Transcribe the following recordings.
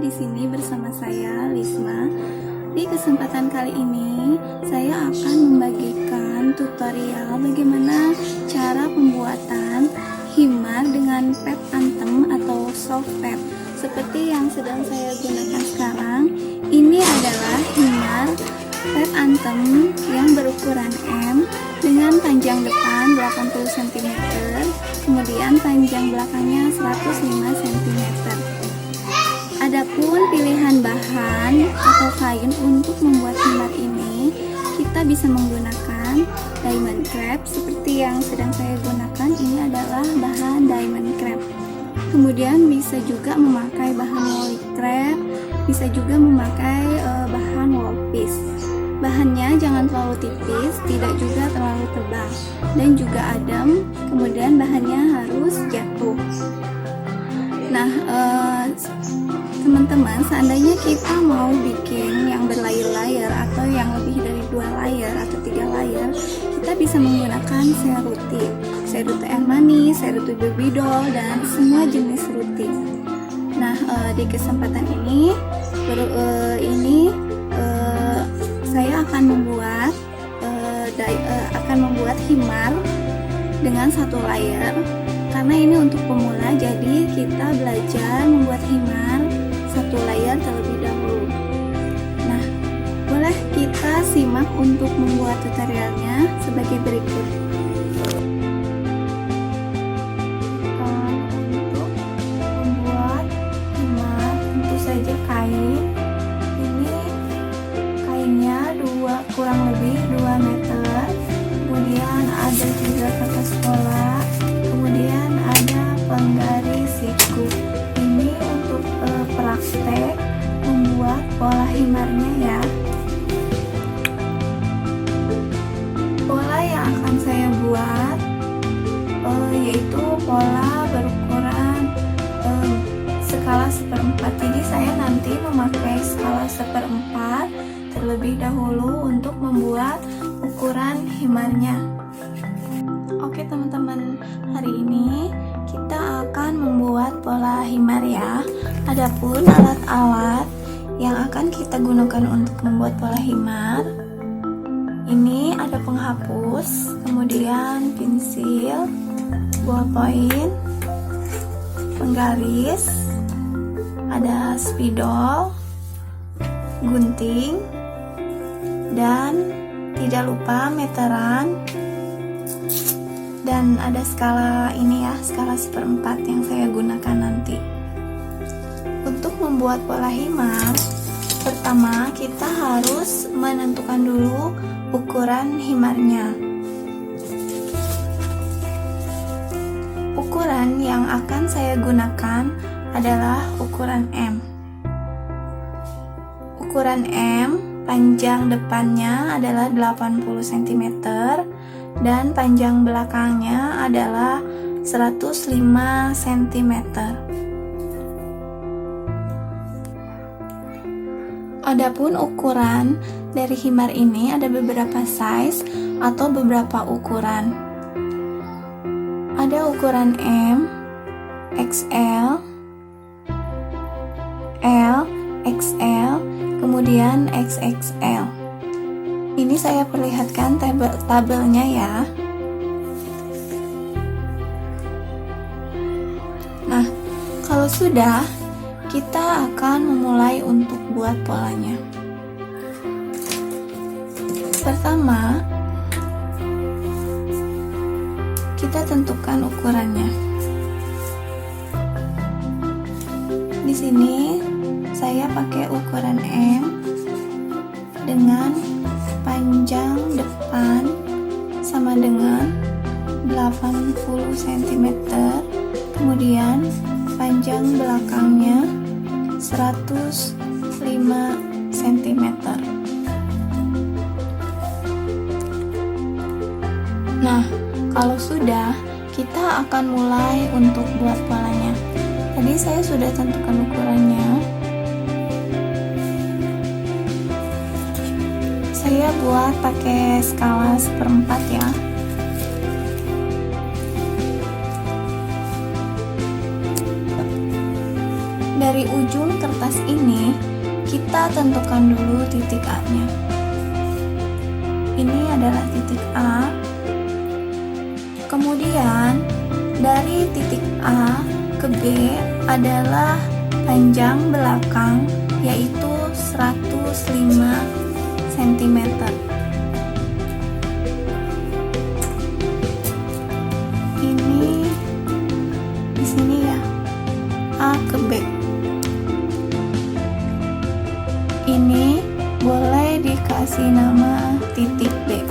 di sini bersama saya Lisma. Di kesempatan kali ini, saya akan membagikan tutorial bagaimana cara pembuatan himar dengan pad antem atau soft pad. Seperti yang sedang saya gunakan sekarang, ini adalah himar pad antem yang berukuran M dengan panjang depan 80 cm, kemudian panjang belakangnya 105 cm. Adapun pilihan bahan atau kain untuk membuat himar ini, kita bisa menggunakan diamond crepe seperti yang sedang saya gunakan. Ini adalah bahan diamond crepe. Kemudian bisa juga memakai bahan wool crepe, bisa juga memakai bahan wool piece. Bahannya jangan terlalu tipis, tidak juga terlalu tebal, dan juga adem. Kemudian bahannya harus jatuh. Nah, teman-teman, seandainya kita mau bikin yang berlayer-layer atau yang lebih dari 2 layer atau 3 layer, kita bisa menggunakan seruti air manis, seruti baby doll, dan semua jenis seruti. Nah, di kesempatan ini saya akan membuat himar dengan 1 layer. Karena ini untuk pemula, jadi kita belajar membuat himar 1 layer terlebih dahulu. Nah, boleh kita simak untuk membuat tutorialnya sebagai berikut. Untuk membuat himar, tentu saja kain. Ini kainnya kurang lebih 2 meter. Kemudian ada juga kertas pola. Kemudian ada penggaris siku. Ini untuk praktek membuat pola himarnya ya. Pola yang akan saya buat yaitu pola berukuran skala 1/4. Jadi saya nanti memakai skala 1/4 terlebih dahulu untuk membuat ukuran himarnya. Oke teman-teman, hari ini kita akan membuat pola himar ya. Adapun alat-alat yang akan kita gunakan untuk membuat pola himar, ini ada penghapus, kemudian pensil, ballpoint, penggaris, ada spidol, gunting, dan tidak lupa meteran. Dan ada skala ini ya, skala 1/4 yang saya gunakan nanti. Untuk membuat pola himar, pertama kita harus menentukan dulu ukuran himarnya. Ukuran yang akan saya gunakan adalah ukuran M. Ukuran M, panjang depannya adalah 80 cm dan panjang belakangnya adalah 105 cm. Adapun ukuran dari himar ini ada beberapa size atau beberapa ukuran. Ada ukuran M, XL, L, XL, kemudian XXL. Ini saya perlihatkan tabelnya ya. Nah, kalau sudah, kita akan memulai untuk buat polanya. Pertama, kita tentukan ukurannya. Di sini saya pakai ukuran M dengan panjang depan sama dengan 80 cm, kemudian panjang belakangnya 105 cm. Nah, kalau sudah, kita akan mulai untuk buat polanya. Tadi saya sudah tentukan ukurannya. Saya buat pakai skala 1/4 ya. Dari ujung kertas ini, kita tentukan dulu titik A-nya. Ini adalah titik A. Kemudian, dari titik A ke B adalah panjang belakang, yaitu 105 cm. Ini di sini ya, A ke B. Ini boleh dikasih nama titik B,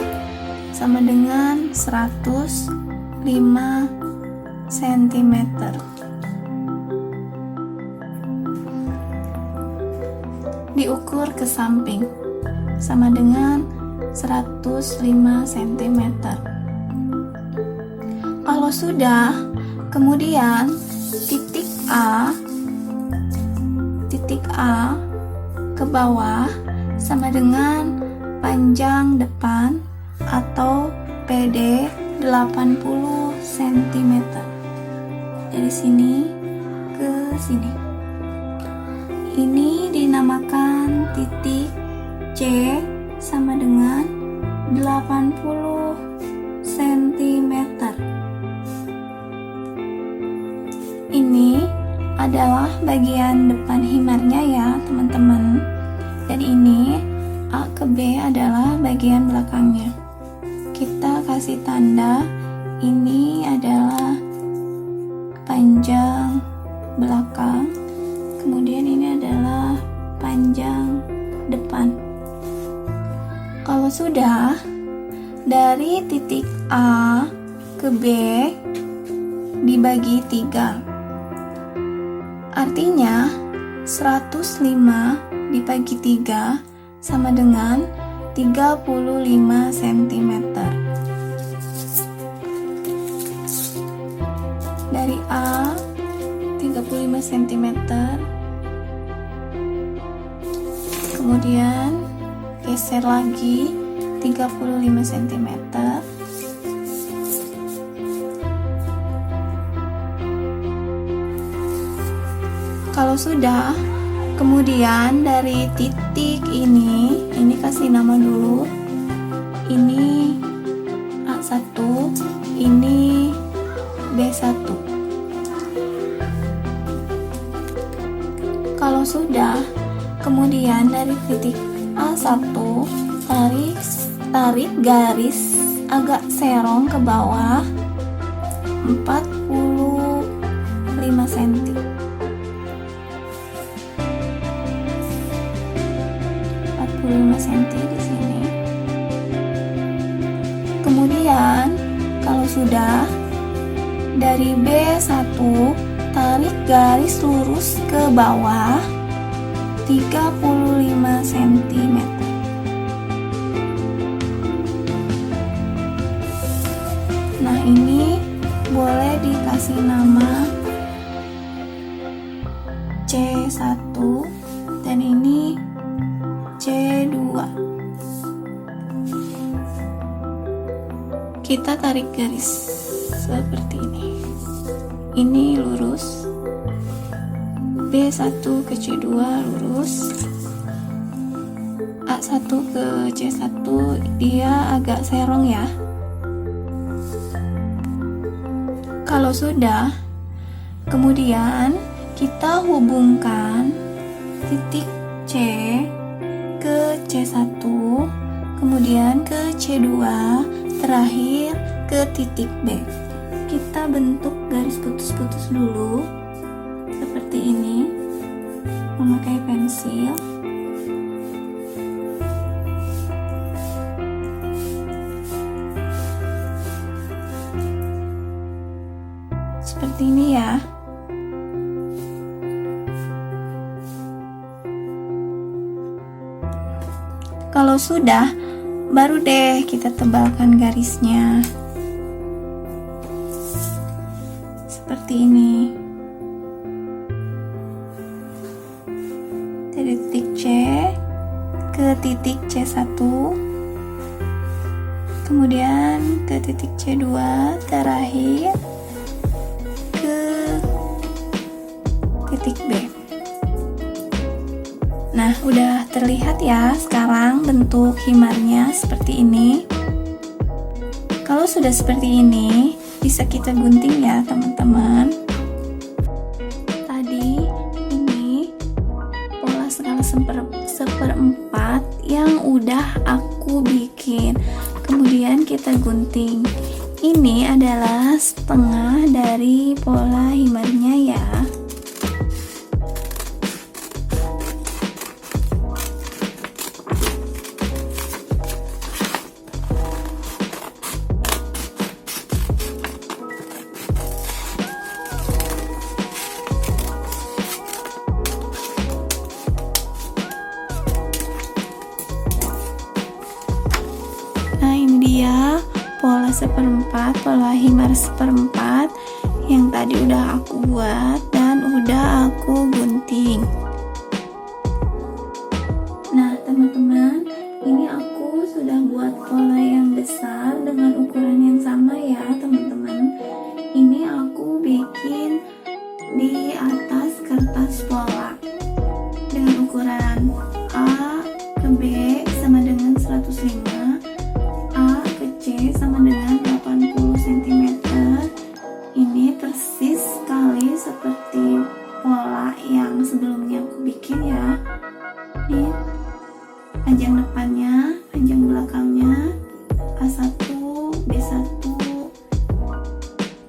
sama dengan 105 cm. Diukur ke samping, sama dengan 105 cm. Kalau sudah, kemudian titik A ke bawah sama dengan panjang depan atau PD 80 cm. Dari sini ke sini. Ini dinamakan titik C sama dengan 80 cm. Ini adalah bagian depan himarnya ya teman-teman. Dan ini A ke B adalah bagian belakangnya. Kita kasih tanda ini adalah panjang belakang, kemudian ini adalah panjang depan. Kalau sudah, dari titik A ke B dibagi 3. Artinya 105 dibagi 3 sama dengan 35 cm. Dari A 35 cm. Kemudian geser lagi 35 cm. Kalau sudah, kemudian dari titik ini kasih nama dulu. Ini A1, ini B1. Kalau sudah, kemudian dari titik A1 tarik garis agak serong ke bawah 45 cm. 45 cm di sini. Kemudian kalau sudah, dari B1 tarik garis lurus ke bawah 35 cm. Nah, ini boleh dikasih nama C1 dan ini C2. Kita tarik garis seperti ini. Ini lurus. B1 ke C2 lurus. A1 ke C1 dia agak serong ya. Kalau sudah, kemudian kita hubungkan titik C ke C1, kemudian ke C2, terakhir ke titik B. Kita bentuk garis putus-putus dulu seperti ini memakai pensil. Seperti ini ya. Kalau sudah, baru deh kita tebalkan garisnya. Seperti ini. Dari titik C ke titik C1, kemudian ke titik C2, terakhir ke titik B. Nah, udah terlihat ya sekarang bentuk himarnya seperti ini. Kalau sudah seperti ini, bisa kita gunting ya teman-teman. Tadi ini pola skala seperempat yang udah aku bikin. Kemudian kita gunting. Ini adalah setengah dari pola himarnya ya. Nah, ini dia pola seperempat, pola himar seperempat yang tadi udah aku buat dan udah aku gunting. Nah, teman-teman, ini aku sudah buat pola yang besar dengan ukuran yang sama ya, teman-teman. Ini aku bikin di atas kertas pola dengan ukuran A ke B sama dengan 105, A ke C sama dengan 80 cm. Ini persis sekali seperti pola yang sebelumnya aku bikin ya. Ini panjang depannya, panjang belakangnya, A1, B1,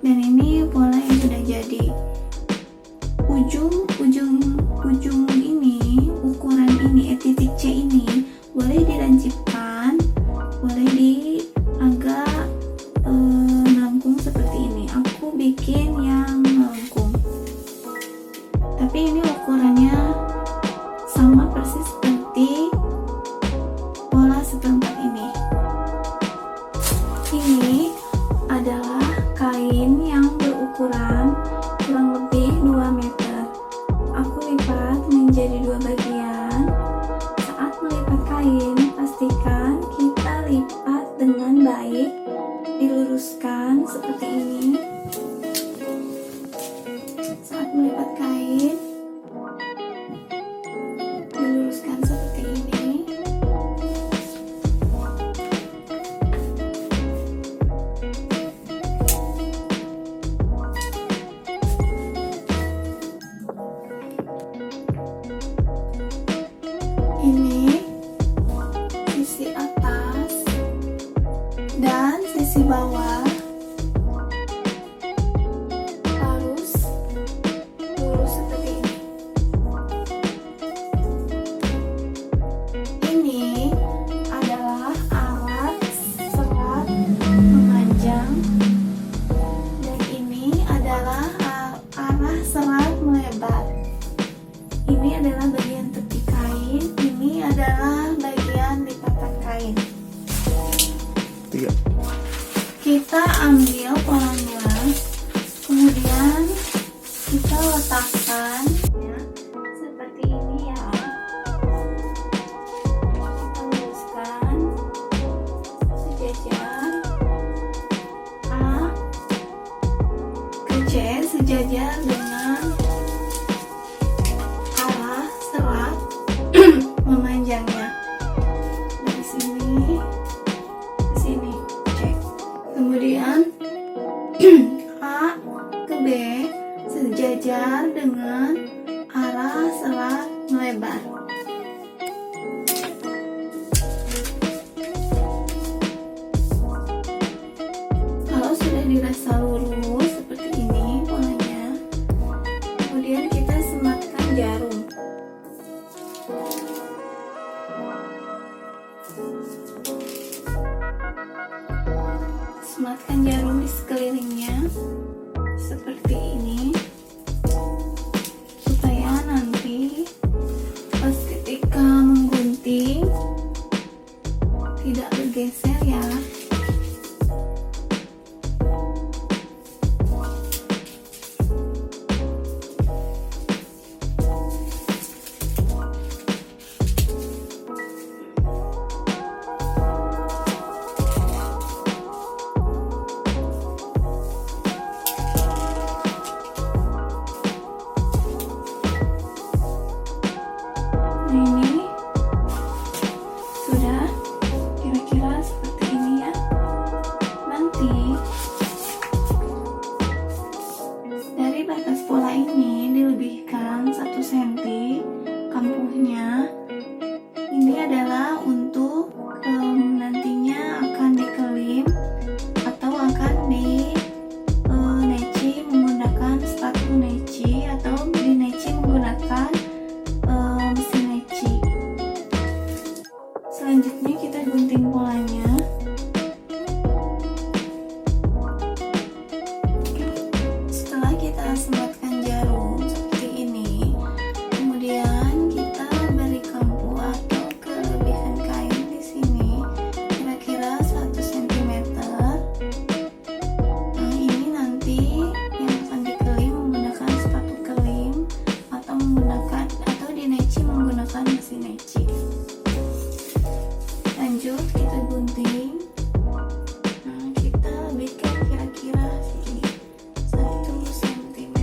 dan ini pola yang sudah jadi. Ujung ini, ukuran ini, titik C ini boleh dilancipkan, boleh agak melengkung seperti ini. Aku bikin yang melengkung, tapi ini ukurannya sama persis seperti pola seperempat ini. Ini adalah kain yang berukuran kurang lebih 2 meter. Aku lipat menjadi 2 bagian. Saat melipat kain, pastikan kita lipat dengan baik, diluruskan seperti ini. Saat melipat kain, diluruskan seperti ini. Ini sisi atas dan sisi bawah harus lurus seperti ini. Ini adalah alat serat memanjang dan ini adalah arah serat melebar. Ini adalah bagian tepi kain, ini adalah bagian lipatan kain. Kita ambil polanya, kemudian kita letakkan ya, seperti ini ya. Kita luruskan sejajar, A ke C sejajar dengan arah serat memanjangnya. Dari sini ke sini, cek. Kemudian A ke B sejajar dengan arah serat melebar. Kalau sudah dirasa lurus seperti ini polanya, kemudian kita sematkan jarum. Sematkan jarum di sekelilingnya seperti ini, supaya nanti pas ketika menggunting tidak bergeser ya. Ini polanya. Setelah kita semprotkan jarum seperti ini, kemudian kita beri kampu atau kelebihan kain di sini kira-kira 1 cm. Nah, ini nanti yang akan dikelim menggunakan sepatu kelim atau dineci menggunakan mesin neci. Lanjut kita gunting. Nah, kita lebihkan kira-kira segini 1 cm.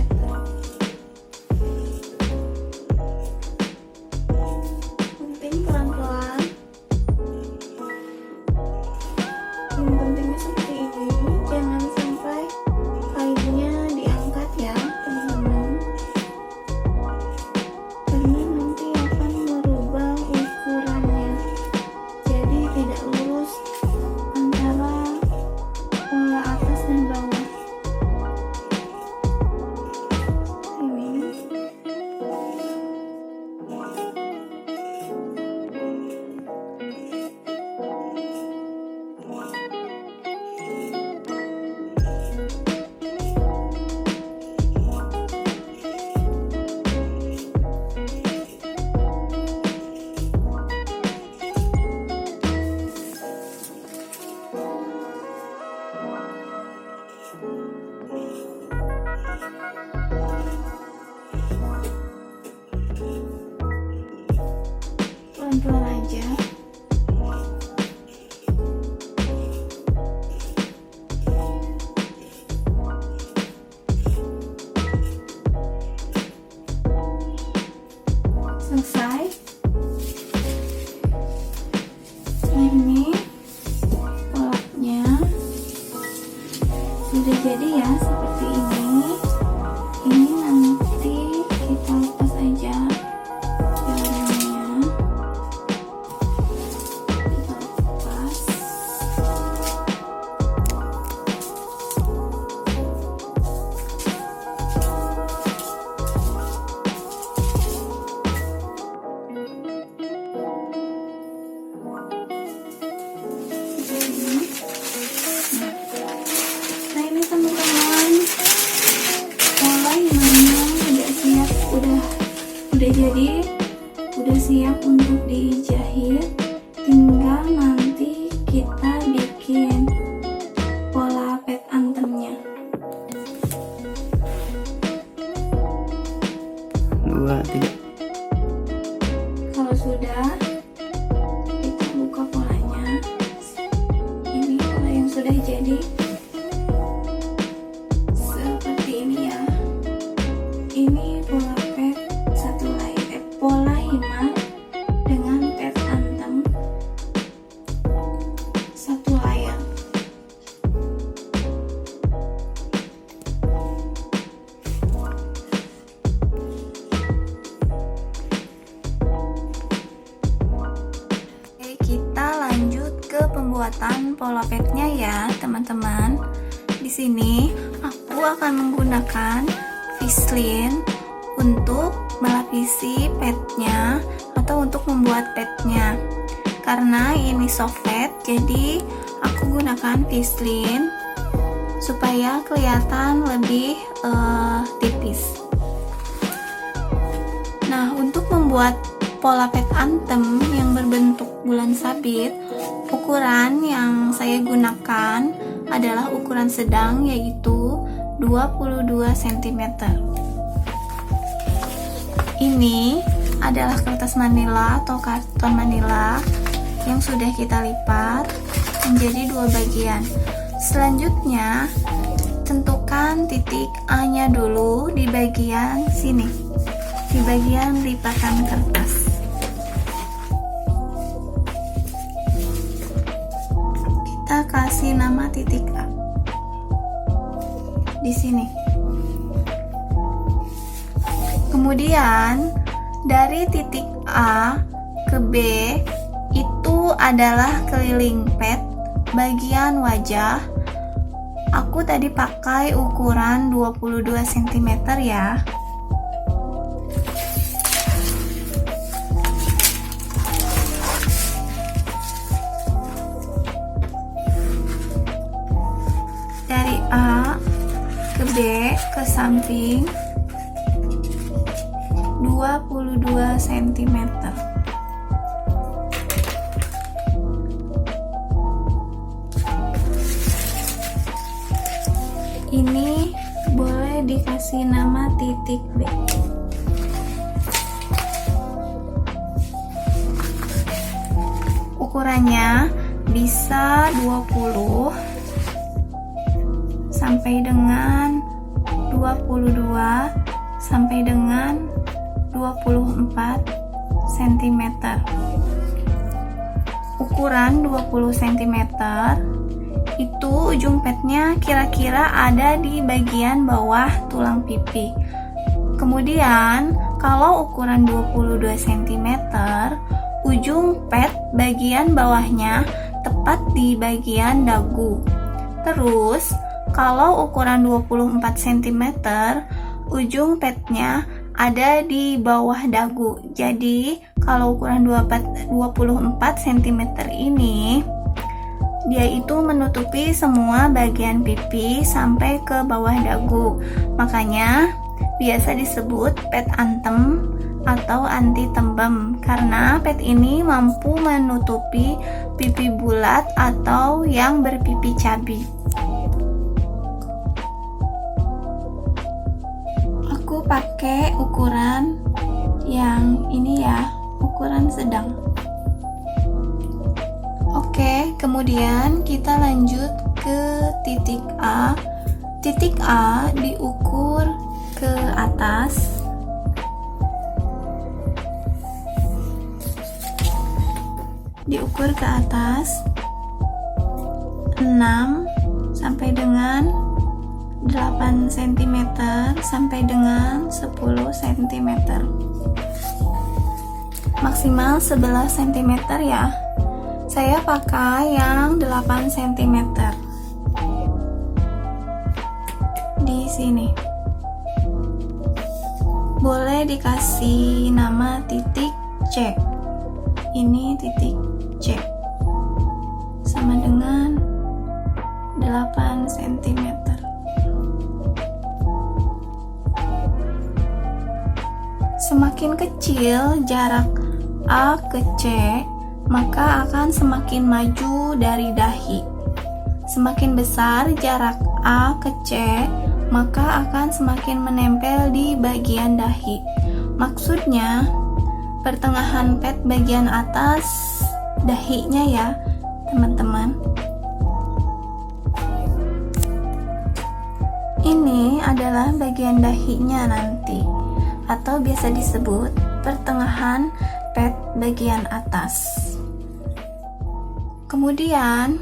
Gunting pelan-pelan. Guntingnya seperti ini, jangan sampai kainnya diangkat ya teman-teman, karena nanti akan merubah ukurannya, jadi tidak lurus antara pola atas dan bawah. Ini pelan-pelan aja. Selesai. Nah, ini polanya sudah jadi ya, seperti ini. Ini nanti kita lepas aja jarumnya. Kita lepas. Nah, ini teman-teman, pola himannya udah siap, udah jadi, udah siap untuk dijahit. Tinggal nanti kita bikin pola pet antemnya. 2, 3. Kalau sudah, kita buka polanya. Ini pola yang sudah jadi. Seperti ini ya. Ini pola pet pola himar dengan pet antem satu layar. Oke, kita lanjut ke pembuatan pola petnya ya, teman-teman. Di sini aku akan menggunakan Vaseline untuk melapisi petnya atau untuk membuat petnya. Karena ini soft pet, jadi aku gunakan Vaseline supaya kelihatan lebih tipis. Nah, untuk membuat pola pet antem yang berbentuk bulan sabit, ukuran yang saya gunakan adalah ukuran sedang, yaitu 22 cm. Ini adalah kertas manila atau karton manila yang sudah kita lipat menjadi 2 bagian. Selanjutnya, tentukan titik A-nya dulu di bagian sini, di bagian lipatan kertas. Kita kasih nama titik A di sini. Kemudian dari titik A ke B itu adalah keliling pet bagian wajah. Aku tadi pakai ukuran 22 cm ya. B ke samping 22 cm. Ini boleh dikasih nama titik B. Ukurannya bisa 20 sampai dengan 22 sampai dengan 24 cm. Ukuran 20 cm itu ujung petnya kira-kira ada di bagian bawah tulang pipi. Kemudian kalau ukuran 22 cm, ujung pet bagian bawahnya tepat di bagian dagu. Terus kalau ukuran 24 cm, ujung petnya ada di bawah dagu. Jadi kalau ukuran 24 cm ini, dia itu menutupi semua bagian pipi sampai ke bawah dagu. Makanya biasa disebut pet antem atau anti tembem, karena pet ini mampu menutupi pipi bulat atau yang berpipi cabi. Aku pakai ukuran yang ini ya, ukuran sedang. Oke, kemudian kita lanjut ke titik A. Titik A diukur ke atas. Diukur ke atas 6 sampai dengan 8 cm sampai dengan 10 cm. Maksimal 11 cm ya. Saya pakai yang 8 cm di sini. Boleh dikasih nama titik C. Ini titik C sama dengan 8 cm. Semakin kecil jarak A ke C, maka akan semakin maju dari dahi. Semakin besar jarak A ke C, maka akan semakin menempel di bagian dahi. Maksudnya, pertengahan pet bagian atas dahinya ya, teman-teman. Ini adalah bagian dahinya nanti, atau biasa disebut pertengahan pet bagian atas. Kemudian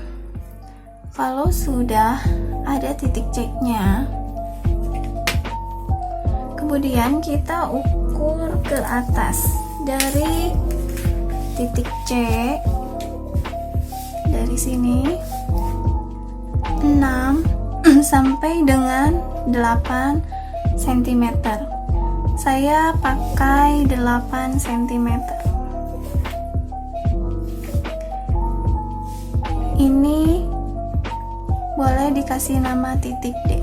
kalau sudah ada titik C-nya, kemudian kita ukur ke atas dari titik C, dari sini 6 sampai dengan 8 cm. Saya pakai 8 cm. Ini boleh dikasih nama titik D,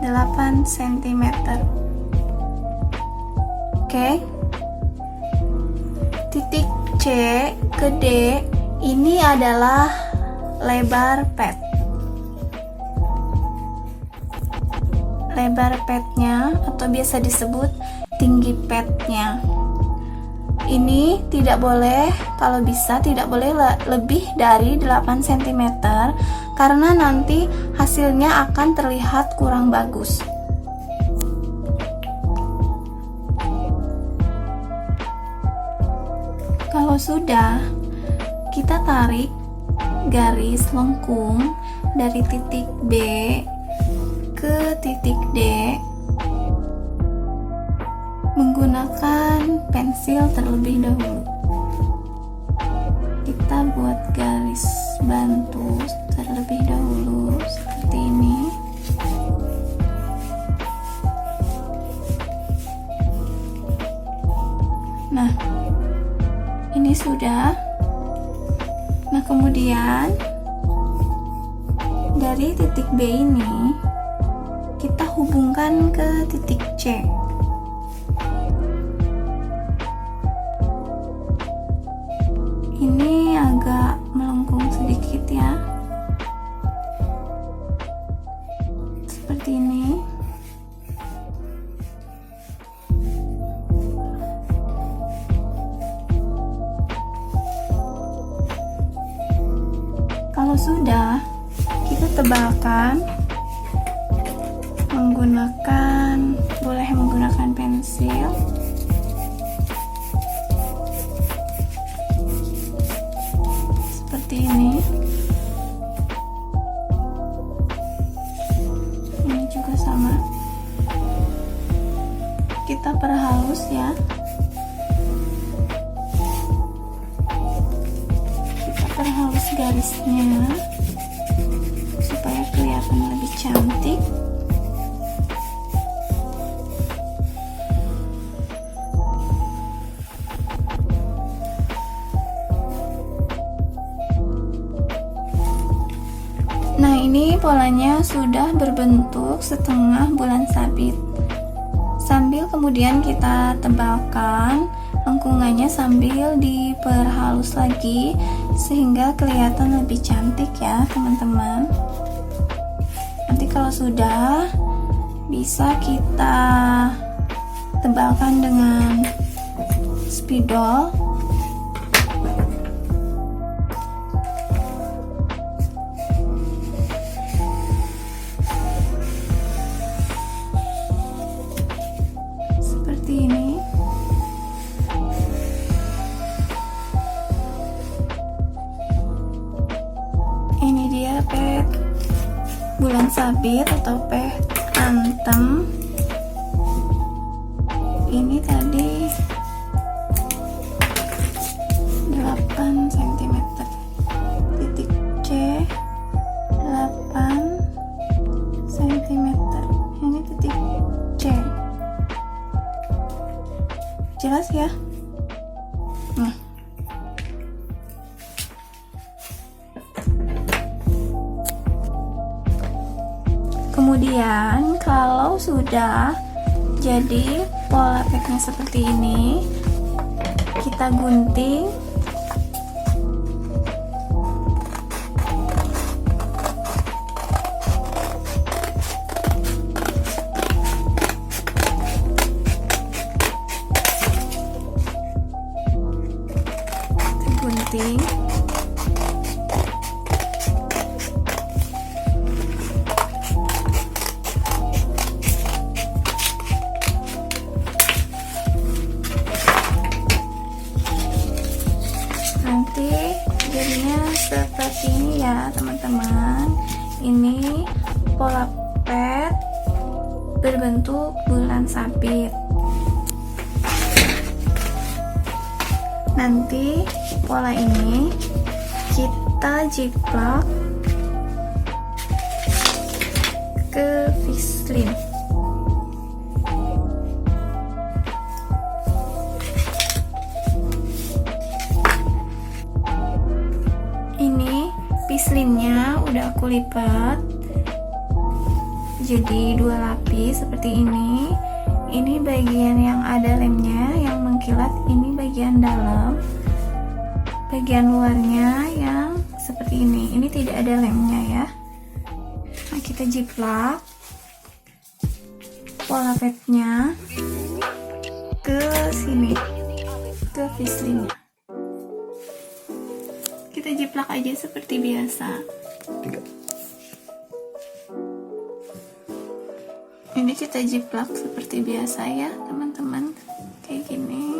8 cm. Oke. Titik C ke D ini adalah lebar pet. Lebar petnya atau biasa disebut tinggi petnya. Ini tidak boleh, kalau bisa tidak boleh lebih dari 8 cm karena nanti hasilnya akan terlihat kurang bagus. Kalau sudah, kita tarik garis lengkung dari titik B ke titik D menggunakan pensil terlebih dahulu. Kita buat garis bantu terlebih dahulu seperti ini. Nah, ini sudah. Nah, kemudian dari titik B ini kita hubungkan ke titik C. Ini agak melengkung sedikit ya, seperti ini. Kalau sudah, kita tebalkan boleh menggunakan pensil. Seperti ini. Ini juga sama. Kita perhalus ya. Kita perhalus garisnya supaya kelihatan lebih cantik. Nah, ini polanya sudah berbentuk setengah bulan sabit. Sambil kemudian kita tebalkan lengkungannya sambil diperhalus lagi sehingga kelihatan lebih cantik ya, teman-teman. Nanti kalau sudah, bisa kita tebalkan dengan spidol. Ini dia pet bulan sabit atau pet antem. Ini tadi 8 cm, titik C 8 cm, ini titik C. Jelas ya? Nah. Kemudian kalau sudah jadi pola petnya seperti ini, kita gunting. Nanti jadinya seperti ini ya, teman-teman. Ini pola pet berbentuk bulan sabit. Nanti pola ini kita jiplak ke vislin. Ini vislinnya udah aku lipat jadi 2 lapis seperti ini. Ini bagian yang ada lemnya yang mengkilat, ini bagian dalam. Bagian luarnya yang seperti ini. Ini tidak ada lemnya ya. Nah, kita jiplak pola petnya ke sini, ke vislinnya. Kita jiplak aja seperti biasa. Ini kita jiplak seperti biasa ya, teman-teman. Kayak gini.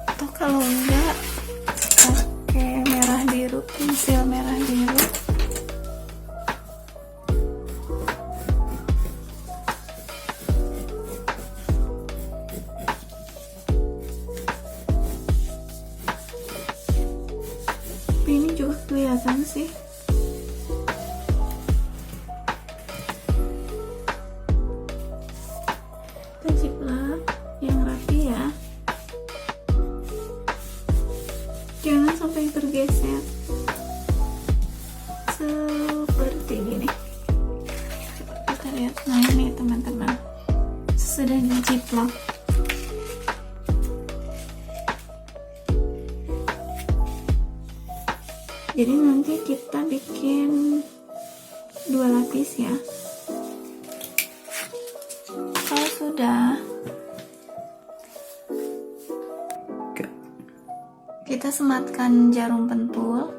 Atau kalau enggak, pakai merah biru, pensil merah biru. Ini juga kelihatan sih. Nah ini teman-teman, sudah diciplok. Jadi nanti kita bikin 2 lapis ya. Kalau sudah, kita sematkan jarum pentul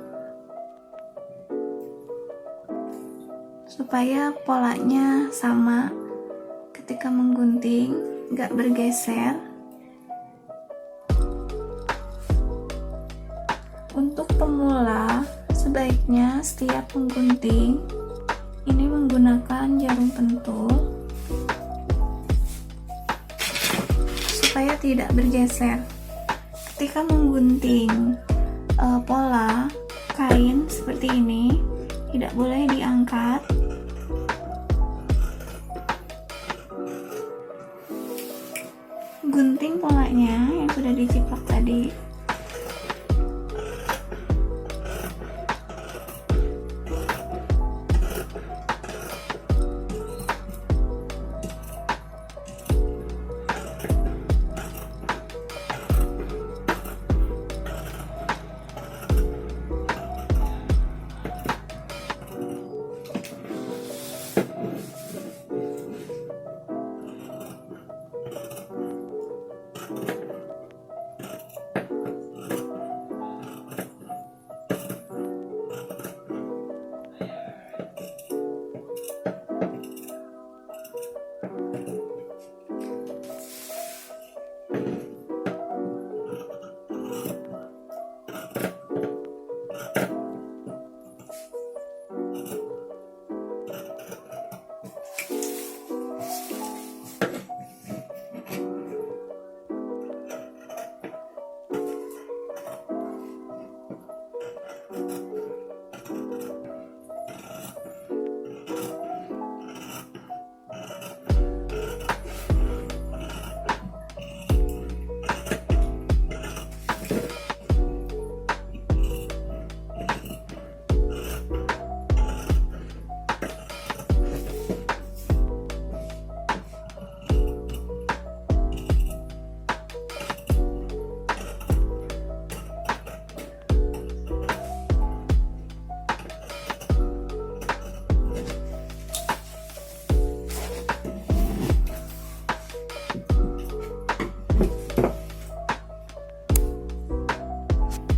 supaya polanya sama ketika menggunting, nggak bergeser. Untuk pemula, sebaiknya setiap menggunting ini menggunakan jarum pentul supaya tidak bergeser. Ketika menggunting pola kain seperti ini, tidak boleh diangkat. Gunting polanya yang sudah diciplok tadi.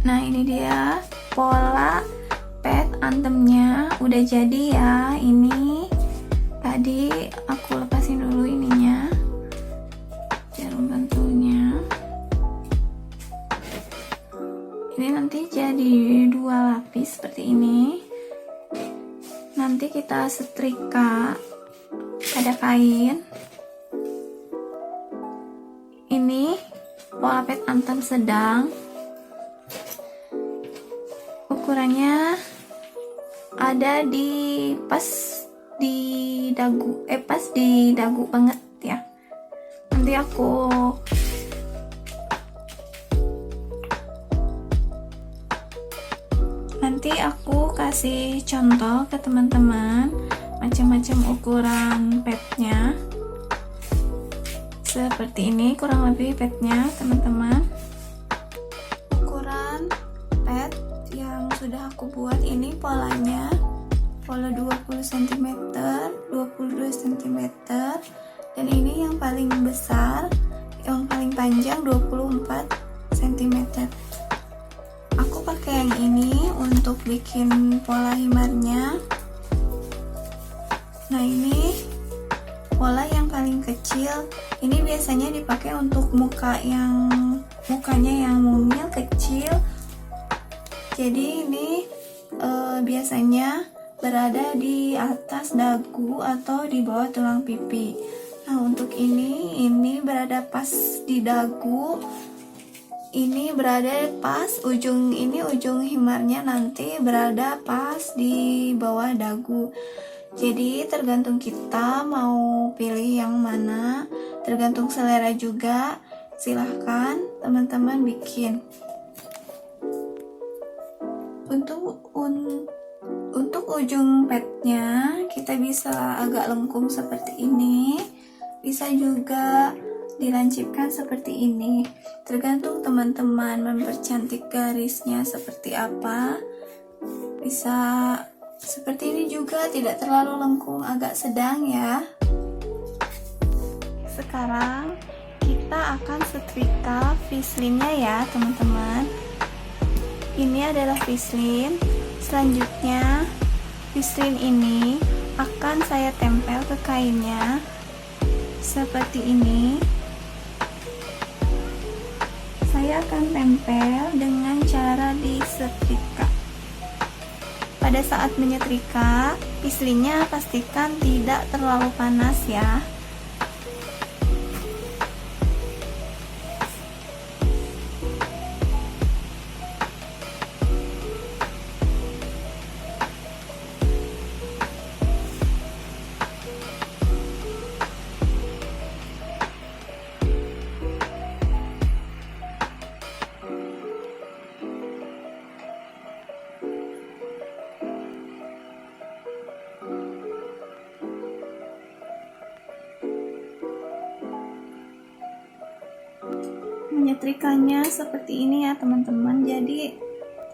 Nah ini dia pola pet antemnya udah jadi ya. Ini tadi aku lepasin dulu ininya, jarum pentulnya. Ini nanti jadi 2 lapis seperti ini. Nanti kita setrika pada kain. Ini pola pet antem sedang. Ukurannya ada di pas di dagu banget ya. Nanti aku kasih contoh ke teman-teman macam-macam ukuran petnya. Seperti ini kurang lebih petnya teman-teman. Ukuran pet yang sudah aku buat ini polanya, pola 20 cm, 22 cm, dan ini yang paling besar, yang paling panjang 24 cm. Aku pakai yang ini untuk bikin pola himarnya. Nah ini pola yang paling kecil, ini biasanya dipakai untuk mukanya yang mungil kecil. Jadi ini biasanya berada di atas dagu atau di bawah tulang pipi. Nah untuk ini berada pas di dagu. Ini berada pas ujung himarnya nanti berada pas di bawah dagu. Jadi tergantung kita mau pilih yang mana, tergantung selera juga. Silahkan teman-teman bikin. Untuk ujung padnya kita bisa agak lengkung seperti ini, bisa juga dilancipkan seperti ini, tergantung teman-teman mempercantik garisnya seperti apa. Bisa seperti ini juga, tidak terlalu lengkung, agak sedang ya. Sekarang kita akan setrika fislinnya ya teman-teman. Ini adalah fislin. Selanjutnya fislin ini akan saya tempel ke kainnya seperti ini. Saya akan tempel dengan cara disetrika. Pada saat menyetrika, fislinnya pastikan tidak terlalu panas ya. Menyetrikanya seperti ini ya teman-teman, jadi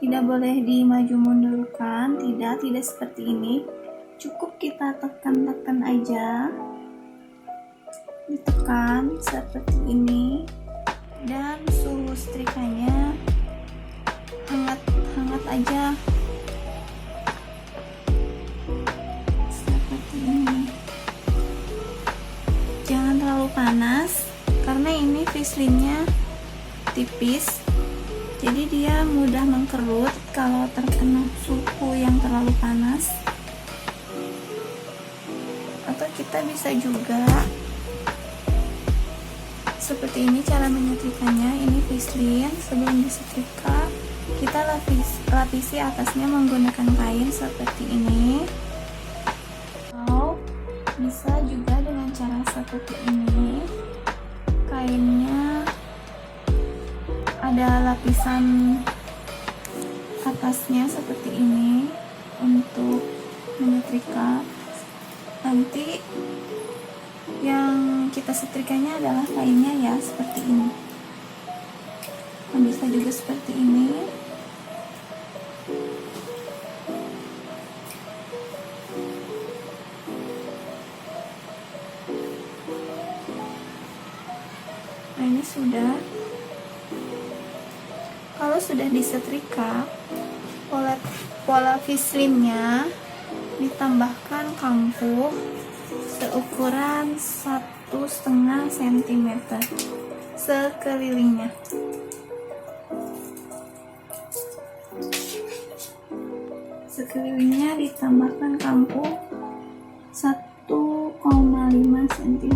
tidak boleh dimaju mundurkan, tidak seperti ini, cukup kita tekan-tekan aja, ditekan seperti ini, dan suhu setrikanya hangat aja seperti ini, jangan terlalu panas karena ini fislinnya tipis, jadi dia mudah mengkerut kalau terkena suhu yang terlalu panas. Atau kita bisa juga seperti ini cara menyetrikanya. Ini fislin, sebelum disetrika kita lapisi atasnya menggunakan kain seperti ini, atau bisa juga dengan cara seperti ini. Kainnya ada lapisan atasnya seperti ini untuk menyetrika. Nanti yang kita setrikanya adalah kainnya ya, seperti ini. Nah, bisa juga seperti ini. Nah, ini sudah. Kalau sudah disetrika, pola fislinnya ditambahkan kampuh seukuran 1,5 cm sekelilingnya. Sekelilingnya ditambahkan kampuh 1,5 cm.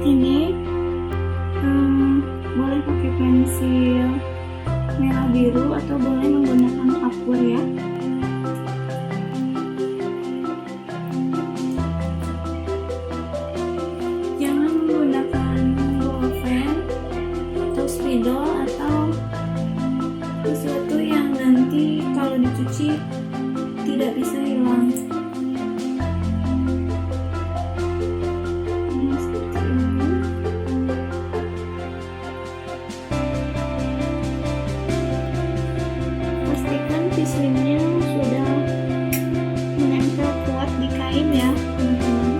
ini boleh pakai pensil merah biru atau boleh menggunakan kapur ya. Jangan menggunakan bolpen atau spidol atau sesuatu yang nanti kalau dicuci tidak bisa hilang. Pastikan pislimnya sudah menempel kuat di kain ya teman-teman.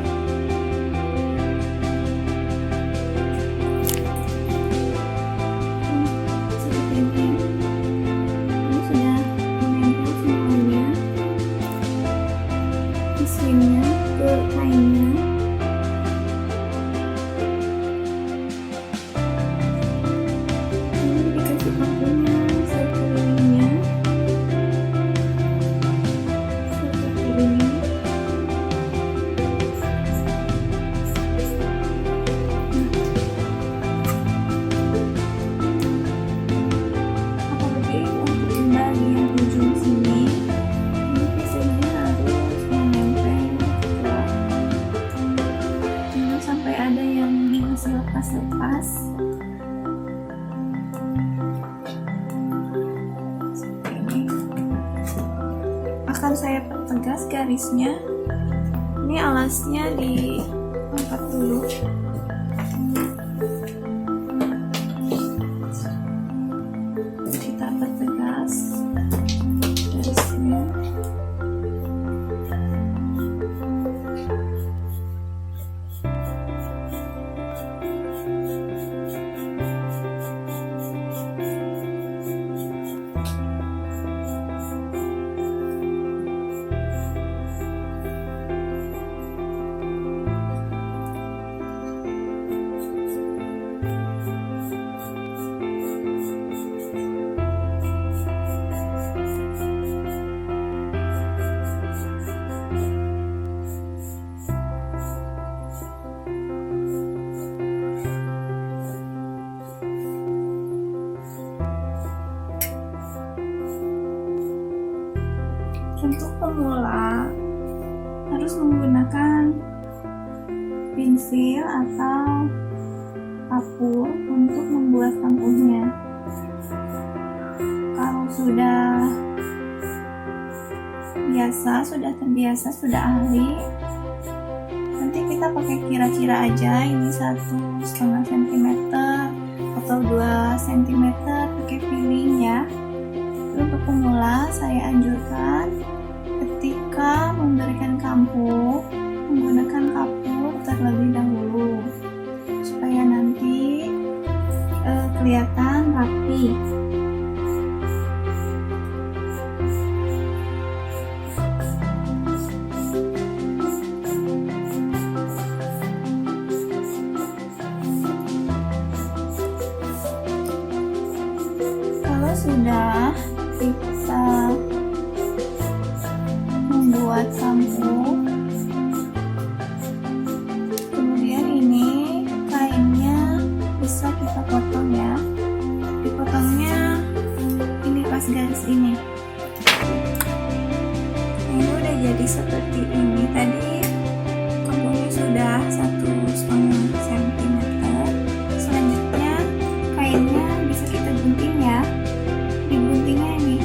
Seperti ini sudah menempel semuanya pislimnya ke kainnya. Ini dikasih pakunya sekelilingnya seperti ini. Apalagi untuk di bagian ujung sini, ini pisaunya harus menempel kuat. Jangan sampai ada yang masih lepas-lepas. Seperti ini. Akan saya pertegas garisnya. Ini alasnya diangkat dulu. Kita pertegas garisnya. Untuk pemula harus menggunakan pensil atau kapur untuk membuat lampunya. Kalau sudah terbiasa, sudah ahli, nanti kita pakai kira-kira aja. Ini 1,5 cm atau 2 cm pakai feeling ya. Untuk pemula saya anjurkan ketika memberikan kampu menggunakan kapur terlebih dahulu supaya nanti kelihatan rapi. Kalau sudah bisa membuat kampu, kemudian ini kainnya bisa kita potong ya. Dipotongnya ini pas garis ini. Ini udah jadi seperti ini. Tadi kampunya sudah 1,5 cm. Selanjutnya kainnya bisa kita gunting ya. Di guntingnya ini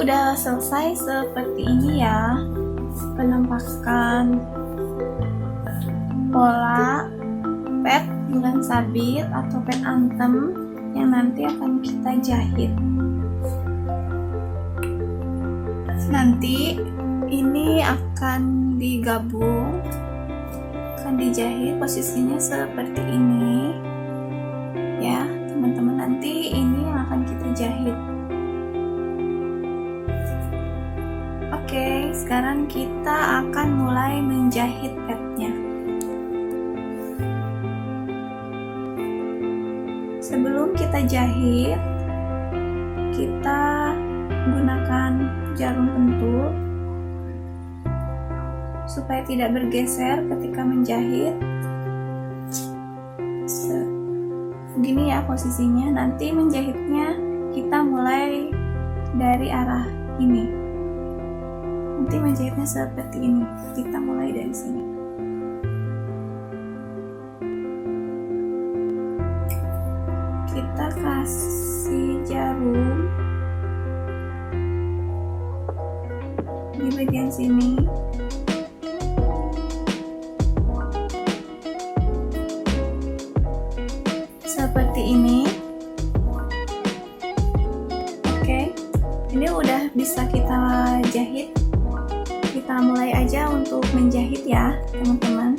udah selesai seperti ini ya, penampakan pola pet bulan sabit atau pet antem yang nanti akan kita jahit. Nanti ini akan digabung, akan dijahit posisinya seperti ini ya teman-teman. Nanti ini yang akan kita jahit. Oke, sekarang kita akan mulai menjahit petnya. Sebelum kita jahit, kita gunakan jarum pentul supaya tidak bergeser ketika menjahit. Begini ya posisinya. Nanti menjahitnya kita mulai dari arah ini. Nanti menjahitnya seperti ini. Kita mulai dari sini. Kita kasih jarum di bagian sini. Seperti ini. Oke, ini udah bisa kita jahit. Kita mulai aja untuk menjahit ya teman-teman.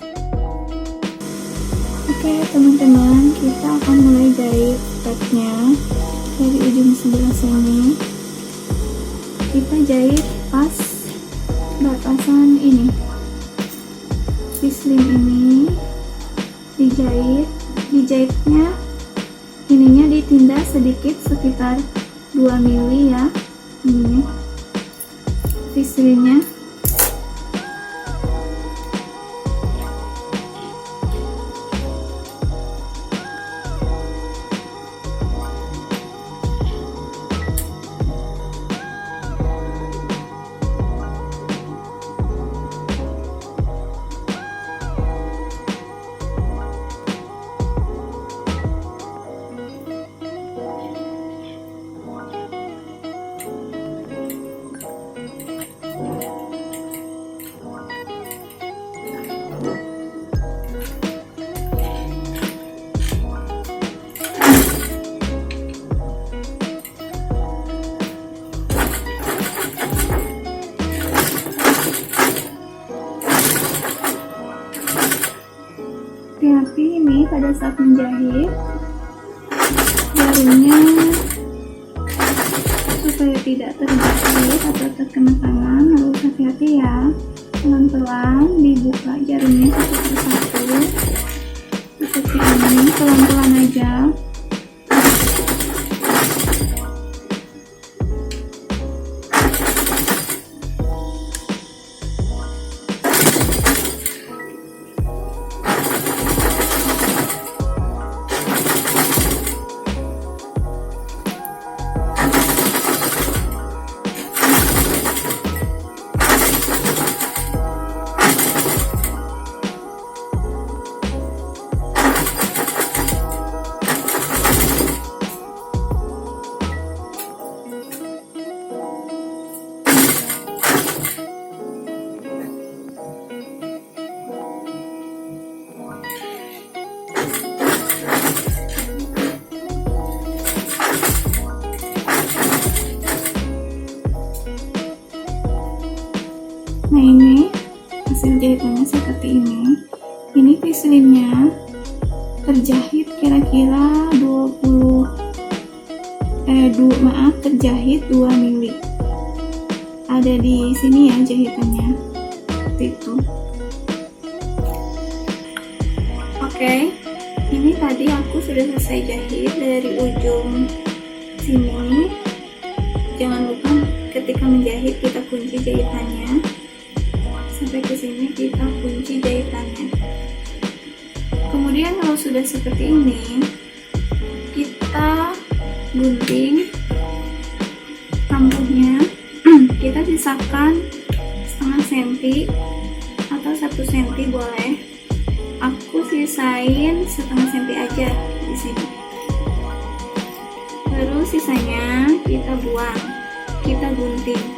Oke teman-teman, kita akan mulai jahit petnya dari ujung sebelah sini. Kita jahit pas batasan ini, sisling ini dijahitnya ininya ditindas sedikit sekitar 2 mili ya, ini sislingnya. Hati-hati ini pada saat menjahit jarumnya supaya tidak terjepit atau terkena tangan. Harus hati-hati ya, pelan-pelan dibuka jarumnya satu persatu seperti ini, pelan-pelan aja. Nah ini hasil jahitannya seperti ini. Ini vislinnya terjahit kira-kira terjahit 2 mili. Ada di sini ya jahitannya, seperti itu. Oke, ini tadi aku sudah selesai jahit dari ujung sini. Jangan lupa ketika menjahit kita kunci jahitannya. Sampai ke sini kita kunci jahitannya. Kemudian kalau sudah seperti ini, kita gunting kambuhnya. Kita sisakan setengah senti atau 1 senti boleh. Aku sisain setengah senti aja di sini. Terus sisanya kita buang. kita gunting.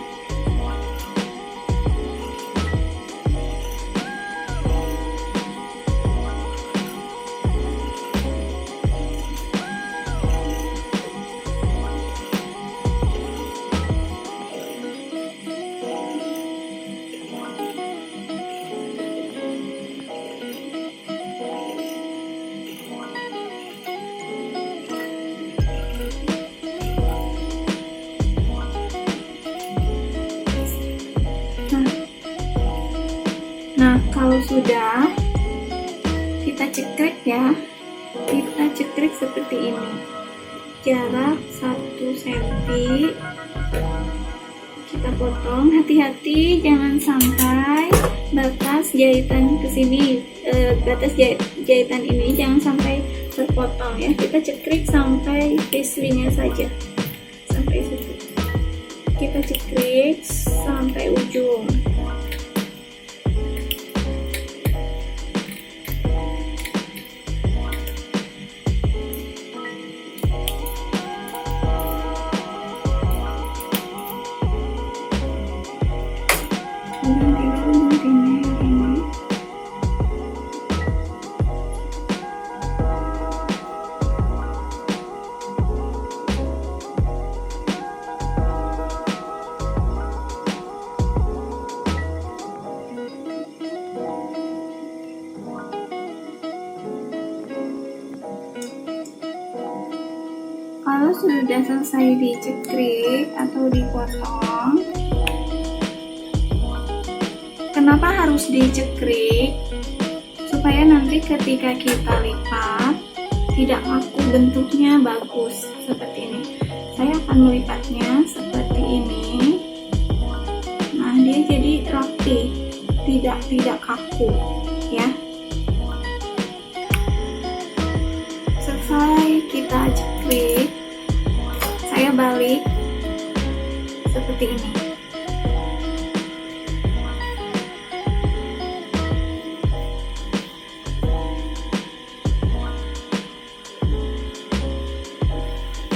Nah, kalau sudah, kita cekrek ya. Kita cekrek seperti ini. Jarak 1 cm. Kita potong, hati-hati jangan sampai batas jahitan ke sini. Batas jahitan ini jangan sampai terpotong ya. Kita cekrek sampai paisley-nya saja. Sampai situ. Kita cekrek sampai ujung. Kalau sudah selesai dicekrek atau dipotong, kenapa harus dicekrek? Supaya nanti ketika kita lipat tidak kaku, bentuknya bagus seperti ini. Saya akan melipatnya seperti ini. Nah, dia jadi rapi, tidak kaku ya. Selesai kita cekrek, saya balik seperti ini.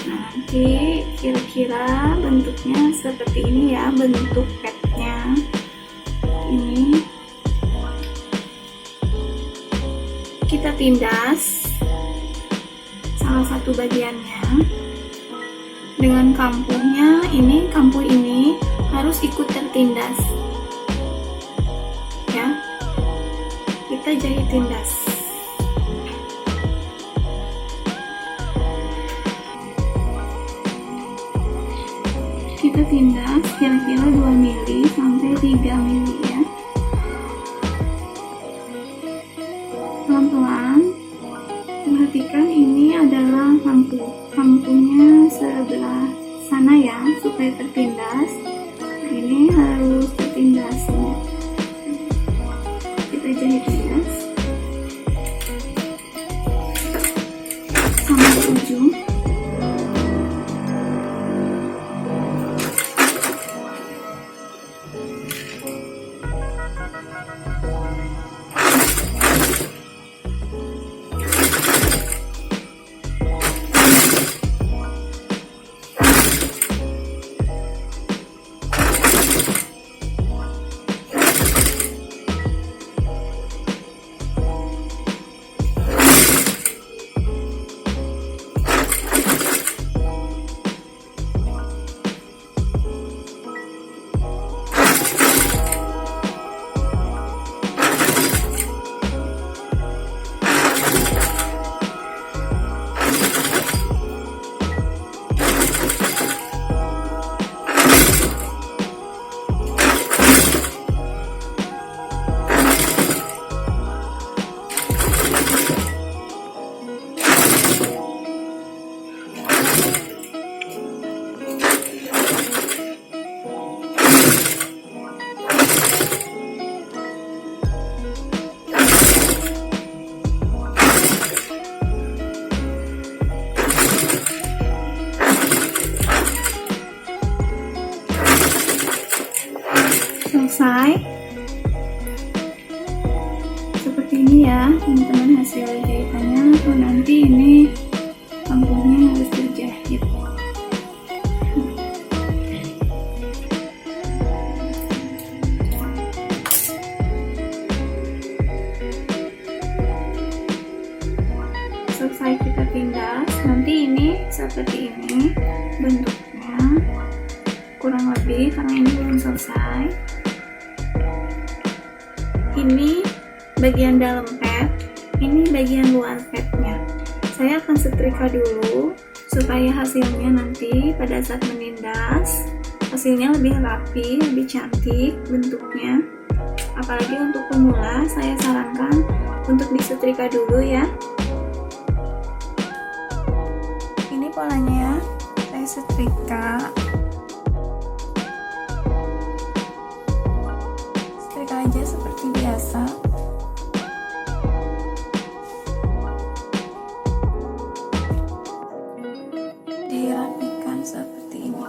Nanti kira-kira bentuknya seperti ini ya, bentuk petnya ini. Kita tindas salah satu bagiannya dengan kampuhnya. Ini kampuh ini harus ikut tertindas ya. Kita jahit tindas. Kita tindas kira-kira 2 mili sampai 3 mili ya. Pelan-pelan. Perhatikan ini adalah kampuhnya sebelah sana ya, supaya tertindas. Nah, ini harus tertindas. Kita jahit tindas sampai ujung. Selesai seperti ini ya teman-teman hasil jahitannya. Tuh nanti ini kampuhnya harus terjahit. selesai kita tindas, nanti ini seperti ini bentuknya, kurang lebih, karena ini belum selesai. Ini bagian dalam pad, ini bagian luar padnya. Saya akan setrika dulu supaya hasilnya nanti pada saat menindas hasilnya lebih rapi, lebih cantik bentuknya. Apalagi untuk pemula, saya sarankan untuk disetrika dulu ya. Ini polanya saya setrika. Setrika aja seperti biasa. Dirapikan seperti ini.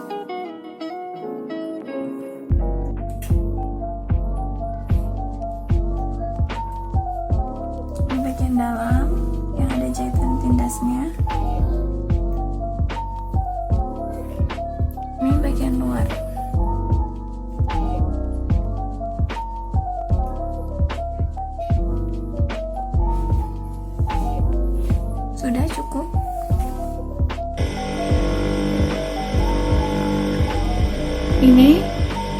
Bagian dalam yang ada jahitan tindasnya, ini bagian luar. Sudah cukup. Ini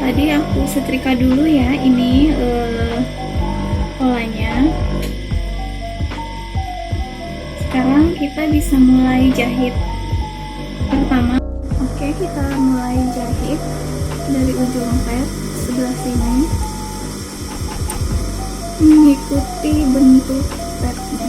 tadi aku setrika dulu ya, ini polanya. Sekarang kita bisa mulai jahit. Pertama, oke, kita mulai jahit dari ujung pad sebelah sini, mengikuti bentuk padnya.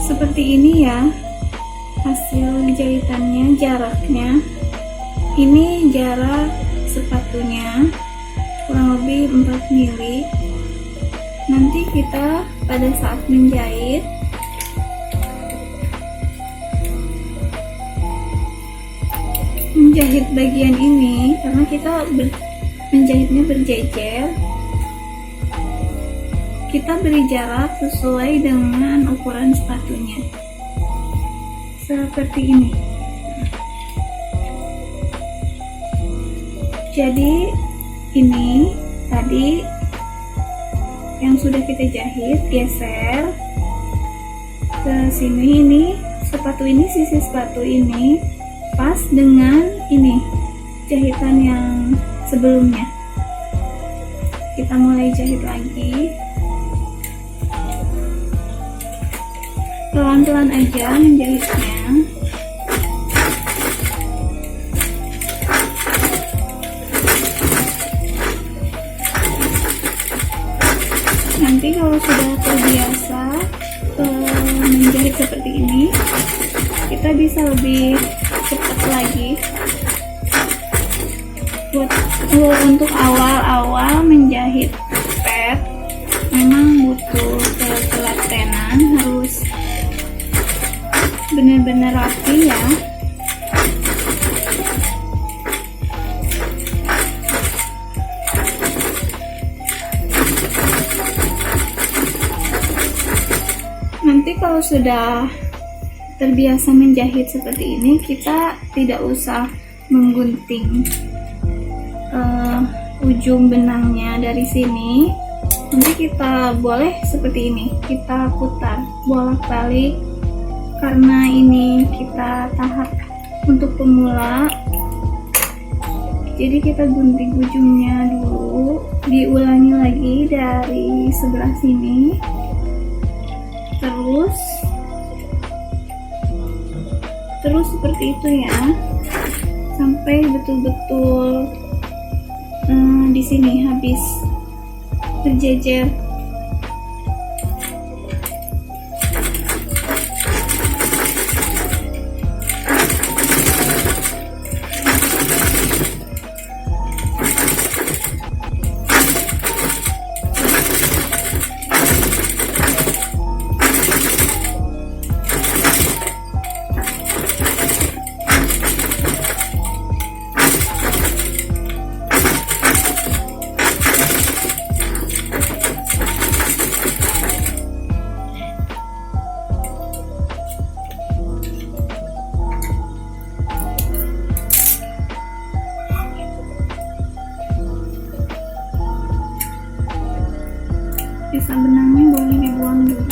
Seperti ini ya hasil jahitannya, jaraknya. Ini jarak sepatunya kurang lebih 4 mili. Nanti kita pada saat menjahit bagian ini, karena kita menjahitnya berjejer, kita beri jarak sesuai dengan ukuran sepatunya seperti ini. Jadi ini tadi yang sudah kita jahit, geser ke sini. Ini sepatu ini, sisi sepatu ini pas dengan ini jahitan yang sebelumnya. Kita mulai jahit lagi. Pelan-pelan aja menjahitnya. Nanti kalau sudah terbiasa menjahit seperti ini, kita bisa lebih cepat lagi. Untuk awal-awal menjahit pad memang butuh ketelatenan, harus benar-benar rapi ya. Nanti kalau sudah terbiasa menjahit seperti ini, kita tidak usah menggunting ujung benangnya dari sini. Nanti kita boleh seperti ini, kita putar bolak-balik, karena ini kita tahap untuk pemula. Jadi kita gunting ujungnya dulu, diulangi lagi dari sebelah sini, terus seperti itu ya, sampai betul-betul di sini habis terjejer. Sisa benangnya boleh dibuang dulu.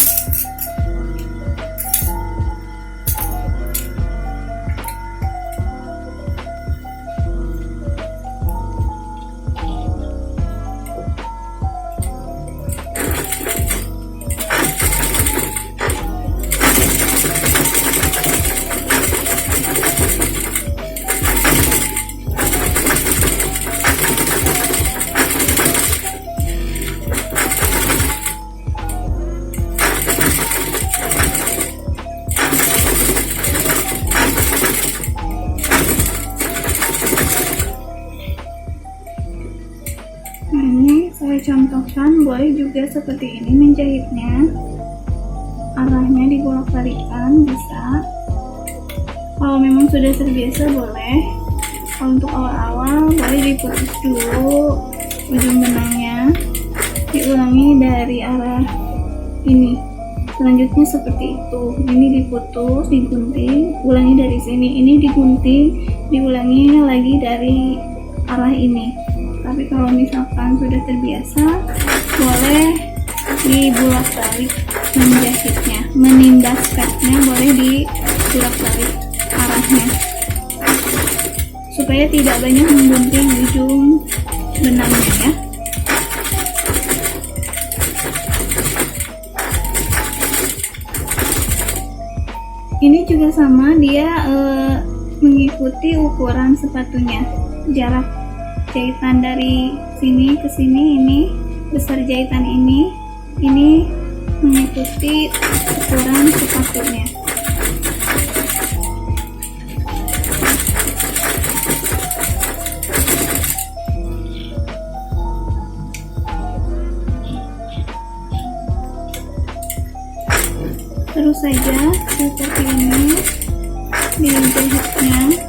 Nah, ini saya contohkan, boleh juga seperti ini menjahitnya, arahnya dibolak-balikkan bisa. Kalau memang sudah terbiasa boleh. Kalau untuk awal-awal boleh diputus dulu ujung benangnya, diulangi dari arah ini. Selanjutnya seperti itu, ini diputus, digunting, ulangi dari sini, ini digunting, diulangi lagi dari arah ini. Tapi kalau misalkan sudah terbiasa, boleh dibolak-balik menjahitnya, menindas petnya boleh dibolak-balik arahnya, supaya tidak banyak menggunting ujung benangnya ya. Ini juga sama, dia mengikuti ukuran sepatunya, jarak jahitan dari sini ke sini, ini besar jahitan ini mengikuti ukuran sepatunya. Terus saja seperti ini dijahitnya.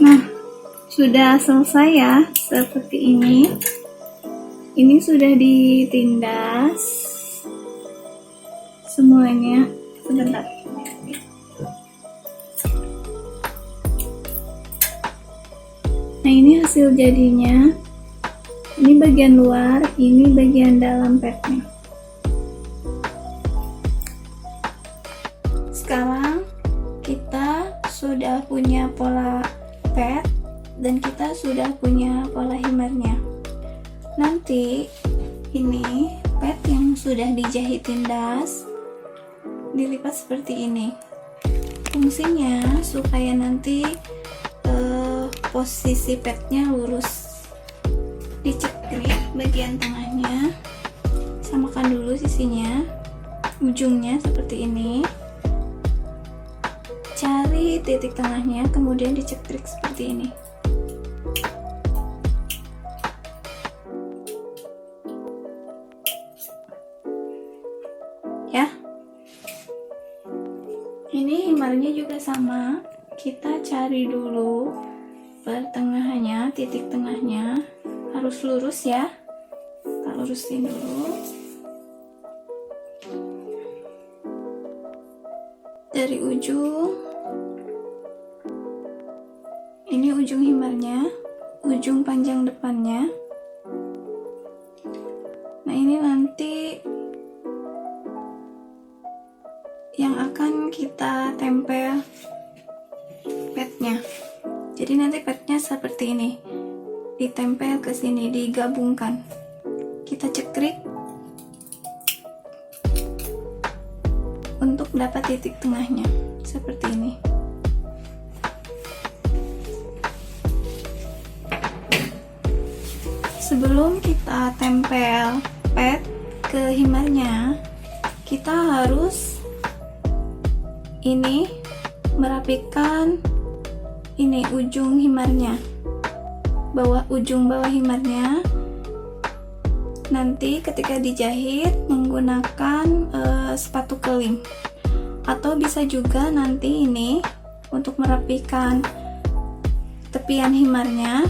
Nah, sudah selesai ya, seperti ini. Ini sudah ditindas semuanya. Sebentar. Nah, ini hasil jadinya. Ini bagian luar, ini bagian dalam padnya. Sekarang kita sudah punya pola pad dan kita sudah punya pola himarnya. Nanti ini pad yang sudah dijahit tindas dilipat seperti ini. Fungsinya supaya nanti posisi padnya lurus. Dicekrik bagian tengahnya, samakan dulu sisinya, ujungnya seperti ini. Cari titik tengahnya, kemudian dicekrik seperti ini. Ya. Ini himarnya juga sama. Kita cari dulu pertengahannya, titik tengahnya harus lurus ya. Kita lurusin dulu. Dari ujung, ini ujung himarnya, ujung panjang depannya. Nah, ini nanti yang akan kita tempel padnya. Jadi nanti padnya seperti ini, ditempel ke sini, digabungkan. Kita cekrik untuk dapat titik tengahnya seperti ini. Sebelum kita tempel pad ke himarnya, kita harus ini merapikan ini ujung himarnya, ujung bawah himarnya. Nanti ketika dijahit menggunakan sepatu keling, atau bisa juga nanti ini untuk merapikan tepian himarnya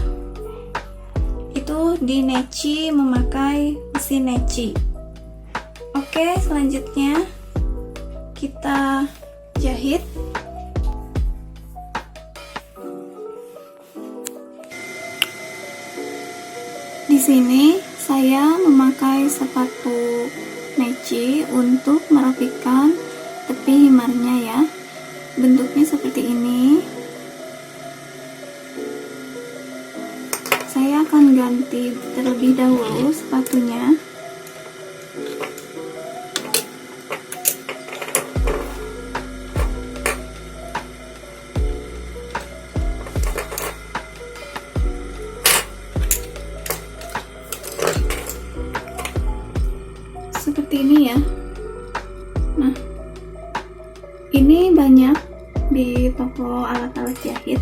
itu dineci memakai mesin neci. Oke, selanjutnya kita jahit. Di sini saya memakai sepatu neci untuk merapikan tepi himarnya ya. Bentuknya seperti ini. Saya akan ganti terlebih dahulu sepatunya. Seperti ini ya. Nah, ini banyak di toko alat-alat jahit.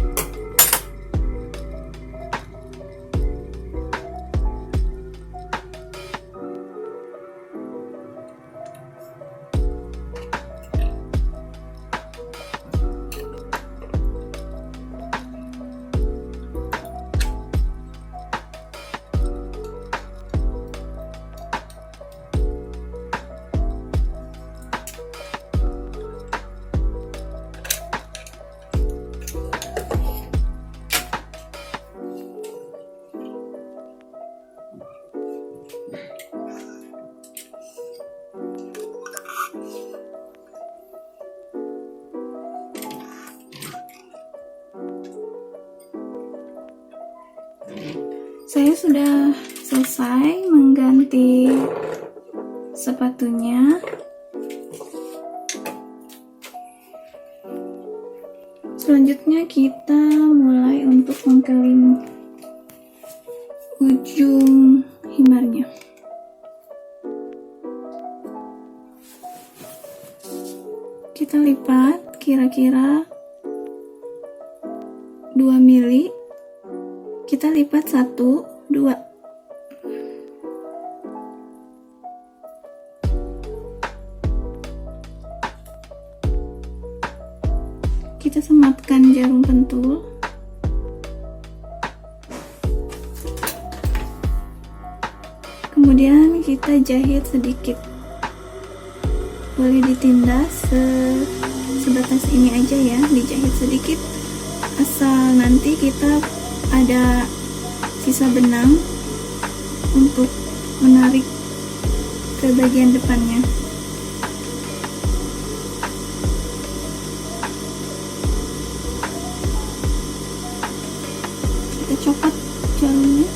Saya sudah selesai mengganti sepatunya. Selanjutnya kita mulai untuk mengkeling ujung himarnya. Kita lipat kira-kira 2 mili. Kita lipat 1, 2. Kita sematkan jarum pentul. Kemudian kita jahit sedikit. Boleh ditindas sebatas ini aja ya, dijahit sedikit. Asal nanti kita ada sisa benang untuk menarik ke bagian depannya. Kita copot jarumnya,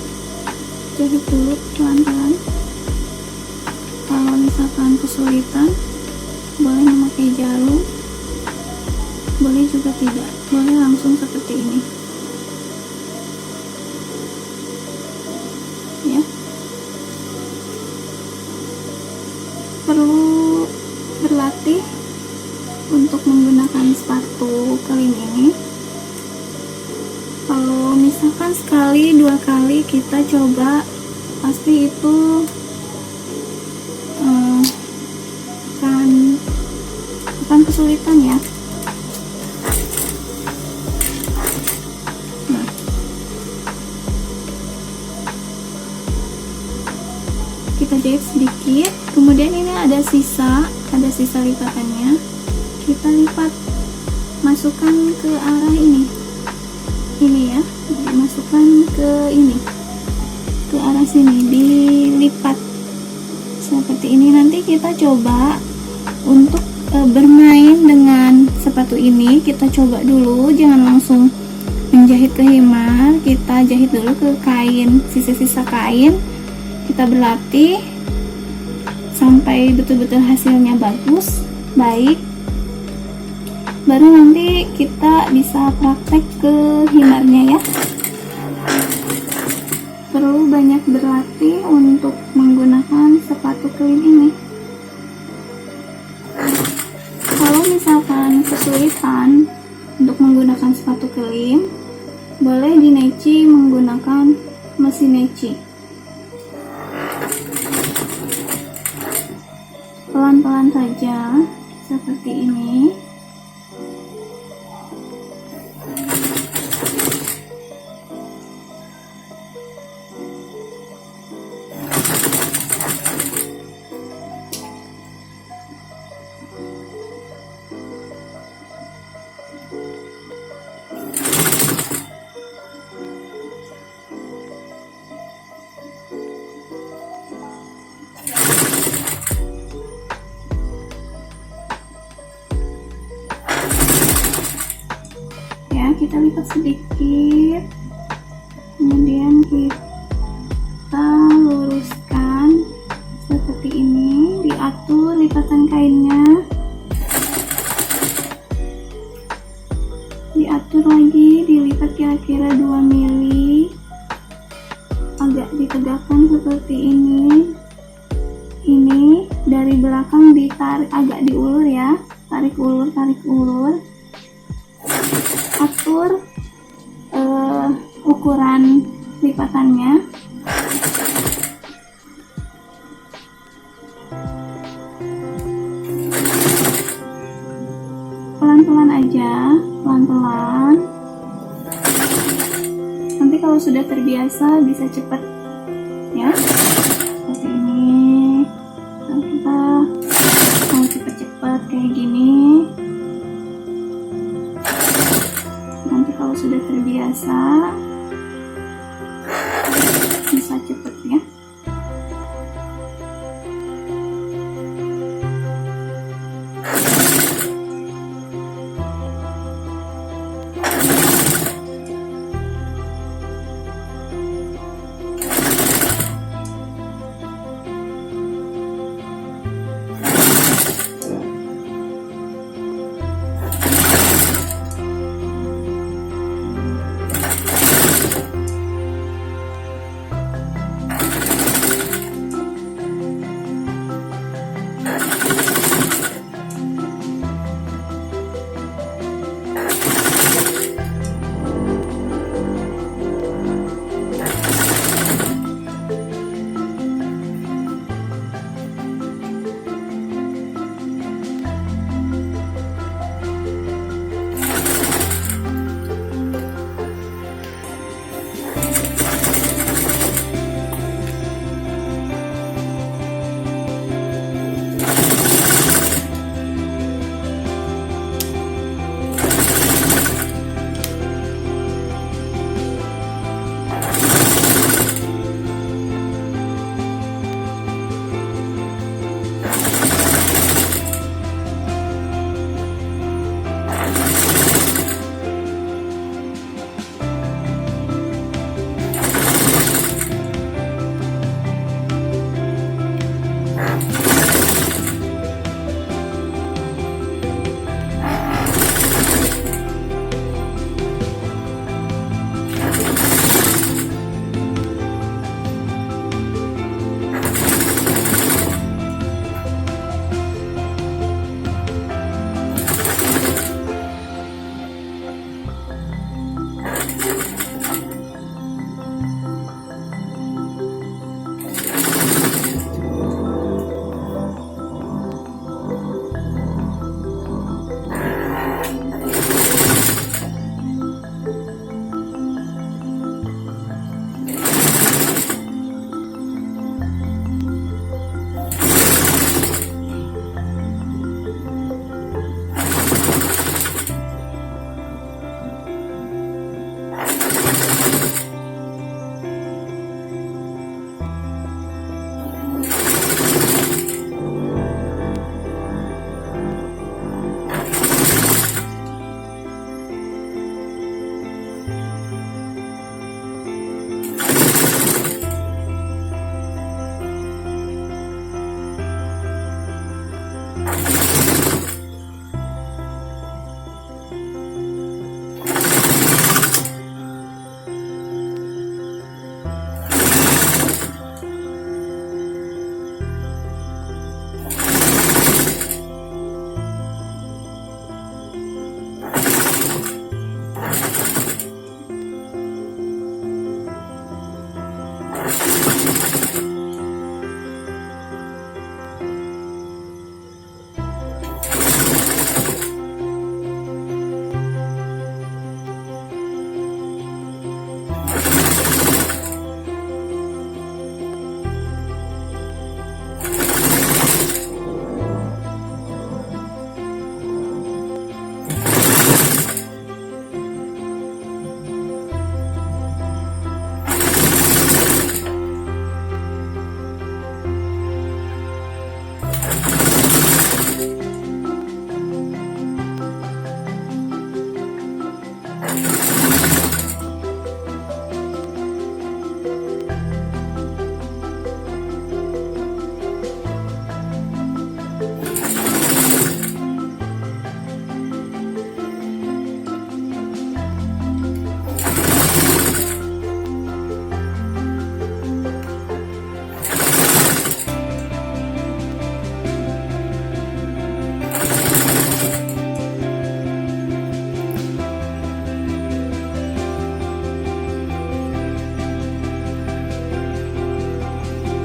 jahit dulu pelan-pelan. Kalau misalkan kesulitan, boleh memakai jarum, boleh juga tidak, boleh langsung seperti ini ya. Perlu berlatih untuk menggunakan sepatu keling ini. Kalau misalkan sekali 2 kali kita coba, pasti itu akan kesulitan ya. Kita jahit sedikit, kemudian ini ada sisa lipatannya. Kita lipat, masukkan ke arah ini ya, masukkan ke arah sini, dilipat seperti ini. Nanti kita coba untuk bermain dengan sepatu ini. Kita coba dulu, jangan langsung menjahit ke himar. Kita jahit dulu ke kain, sisa-sisa kain. Kita berlatih sampai betul-betul hasilnya baik, baru nanti kita bisa praktek ke himarnya ya. Perlu banyak berlatih untuk menggunakan sepatu keling ini. Kalau misalkan kesulitan untuk menggunakan sepatu keling, boleh dineci menggunakan mesin neci. Pelan-pelan saja seperti ini. Kita lipat sedikit, kemudian kita luruskan seperti ini, diatur lipatan kainnya, diatur lagi, dilipat kira-kira 2 mili, agak ditegakkan seperti ini dari belakang ditarik, agak diulur ya, tarik ulur, atur ukuran lipatannya. Pelan-pelan aja, pelan-pelan. Nanti kalau sudah terbiasa bisa cepat ya, seperti ini. Nah, kita mau cepat-cepat kayak gini. Kalau sudah terbiasa bisa cepet ya.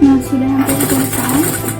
Nah, sudah hampir selesai.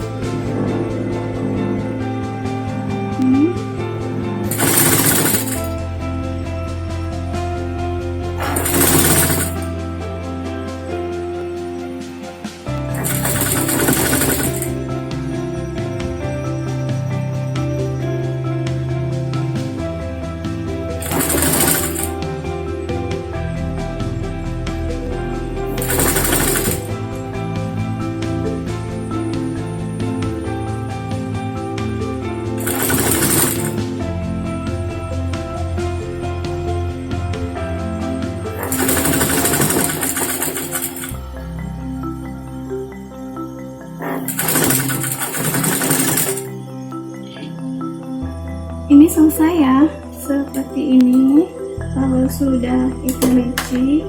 Ini selesai ya, seperti ini. Kalau sudah kita meci,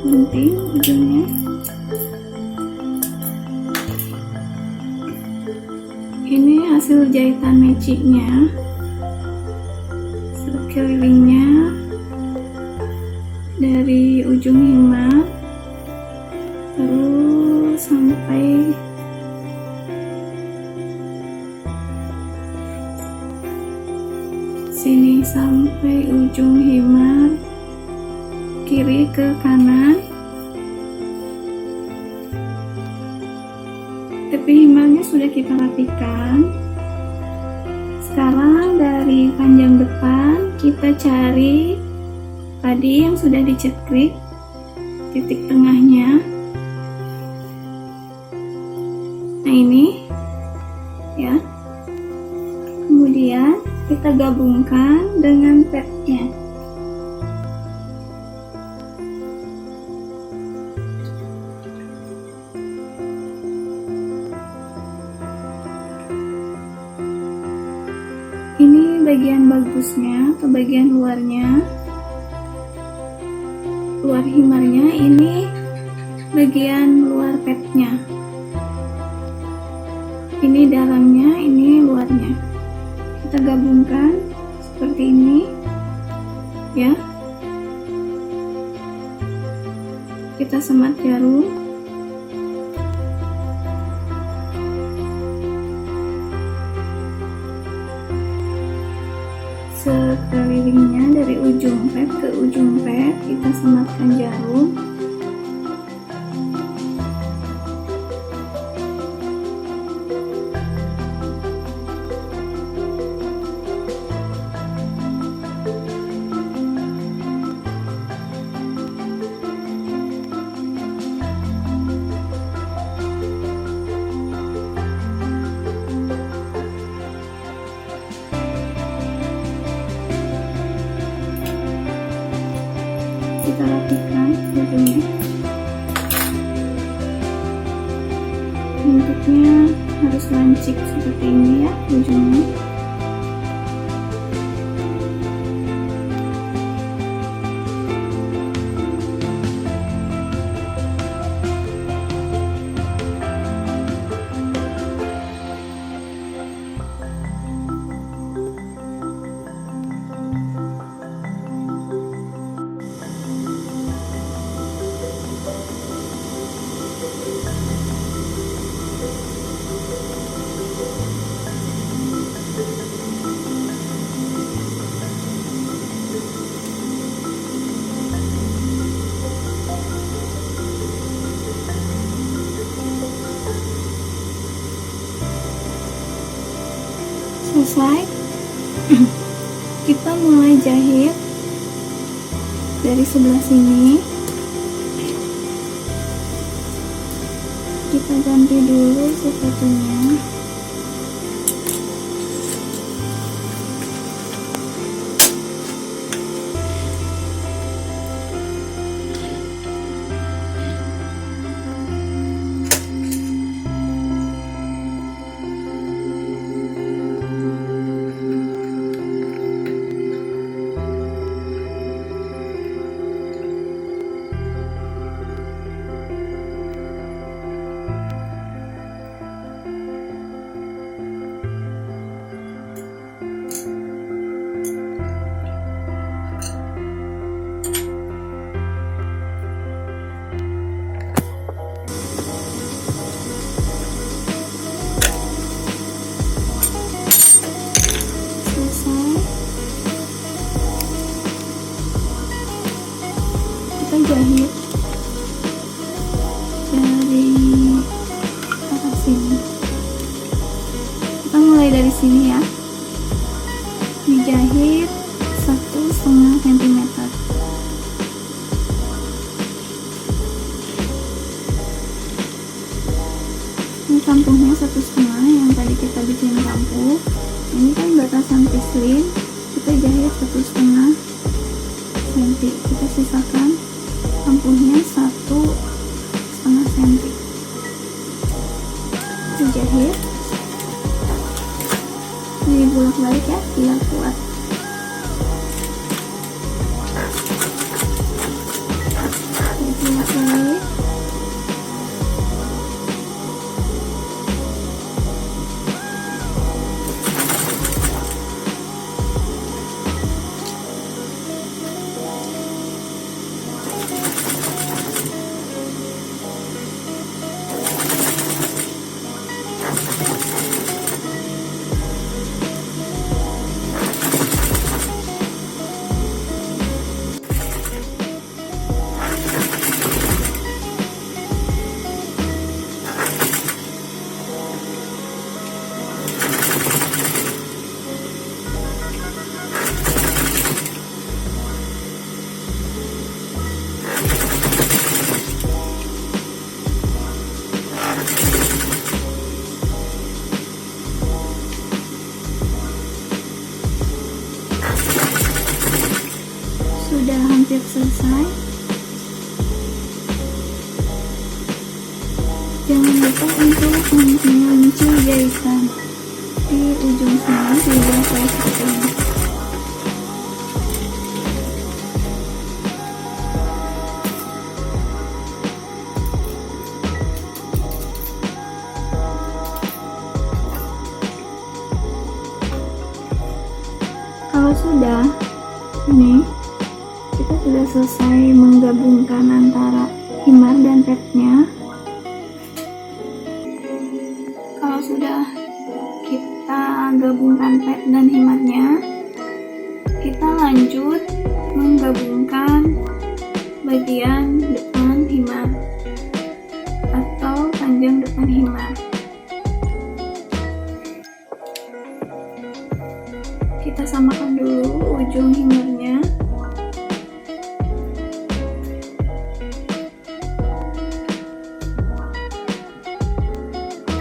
gunting ujungnya. Ini hasil jahitan mecinya, sekelilingnya dari ujung himar terus sampai sini, sampai ujung himar kiri ke kanan. Tepi himarnya sudah kita rapikan. Sekarang dari panjang depan kita cari tadi yang sudah dicekrik titik tengahnya. Nah, ini ya. Kemudian kita gabungkan dengan petnya. Ini bagian bagusnya atau bagian luarnya, luar himarnya. Ini bagian luar petnya. Ini dalamnya, ini luarnya. Kita gabungkan seperti ini ya. Kita semat jarum. Sekelilingnya dari ujung pet ke ujung pet kita sematkan jarum. Kita rapikan ujungnya. Bentuknya harus lancip seperti ini ya ujungnya. Selesai. Kita mulai jahit dari sebelah sini. Kita ganti dulu sepatunya. kita jahit dari atas sini. Kita mulai dari sini ya, dijahit 1,5 cm. Ini kampungnya 1,5 yang tadi kita bikin kampung. Ini kan batasan pislin, kita jahit 1,5 cm. Kita sisakan kampungnya 1,5 cm. Kita jahit, dibolak balik ya biar kuat. Dibolak balik. Sudah hampir selesai. Jangan lupa untuk mengunci jahitan di ujung sini tidak kayak seperti ini. Kalau sudah, ini kita sudah selesai menggabungkan antara himar dan petnya. Kalau sudah kita gabungkan pet dan himarnya, kita lanjut menggabungkan bagian depan himar atau panjang depan himar. Kita samakan dulu ujung himarnya.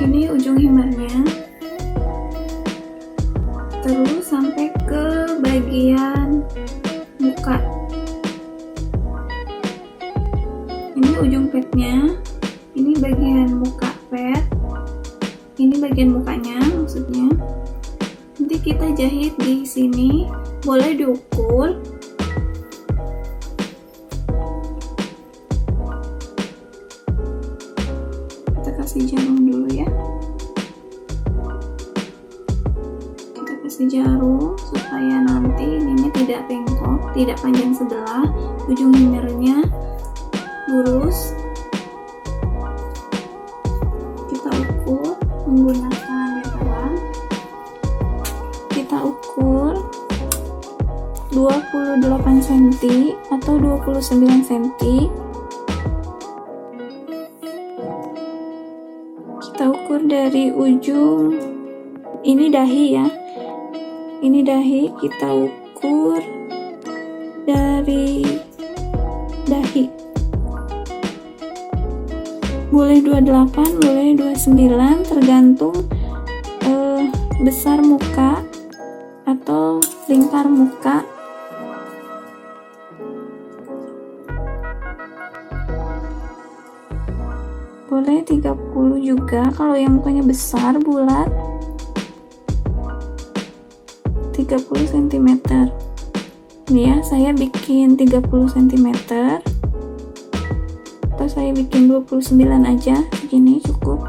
Ini ujung himarnya, terus sampai ke bagian muka. Ini ujung petnya, ini bagian muka pet, ini bagian mukanya maksudnya. Nanti kita jahit di sini, boleh diukur. Kita kasih jarum dulu ya. Kita kasih jarum supaya nanti ininya tidak bengkok, tidak panjang sebelah, ujung himarnya lurus. Kita ukur menggunakan meteran. Kita ukur 28 cm atau 29 cm. Kita ukur dari ujung, ini dahi ya, ini dahi, kita ukur dari dahi, boleh 28, boleh 29, tergantung besar muka atau lingkar muka. Boleh 30 juga kalau yang mukanya besar bulat. 30 cm. Ini ya, saya bikin 30 cm atau saya bikin 29 aja, segini cukup.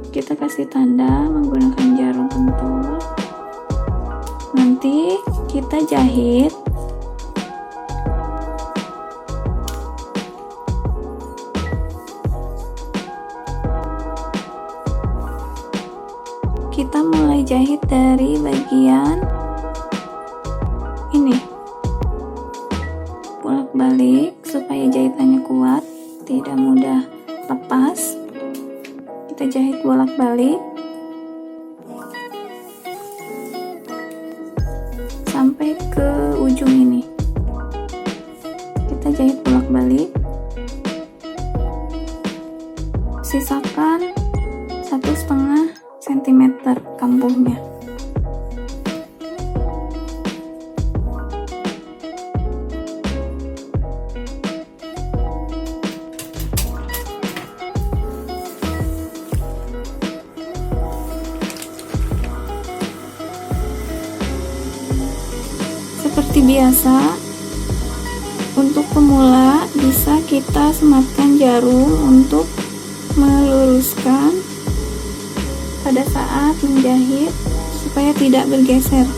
Kita kasih tanda menggunakan jarum pentul. Nanti kita jahit jahit dari bagian ini, bolak-balik supaya jahitannya kuat, tidak mudah lepas. Kita jahit bolak-balik sampai ke ujung ini. Kita jahit bolak-balik, sisakan 1,5 cm kambuhnya. Seperti biasa, untuk pemula bisa kita sematkan jarum untuk meluruskan pada saat menjahit supaya tidak bergeser.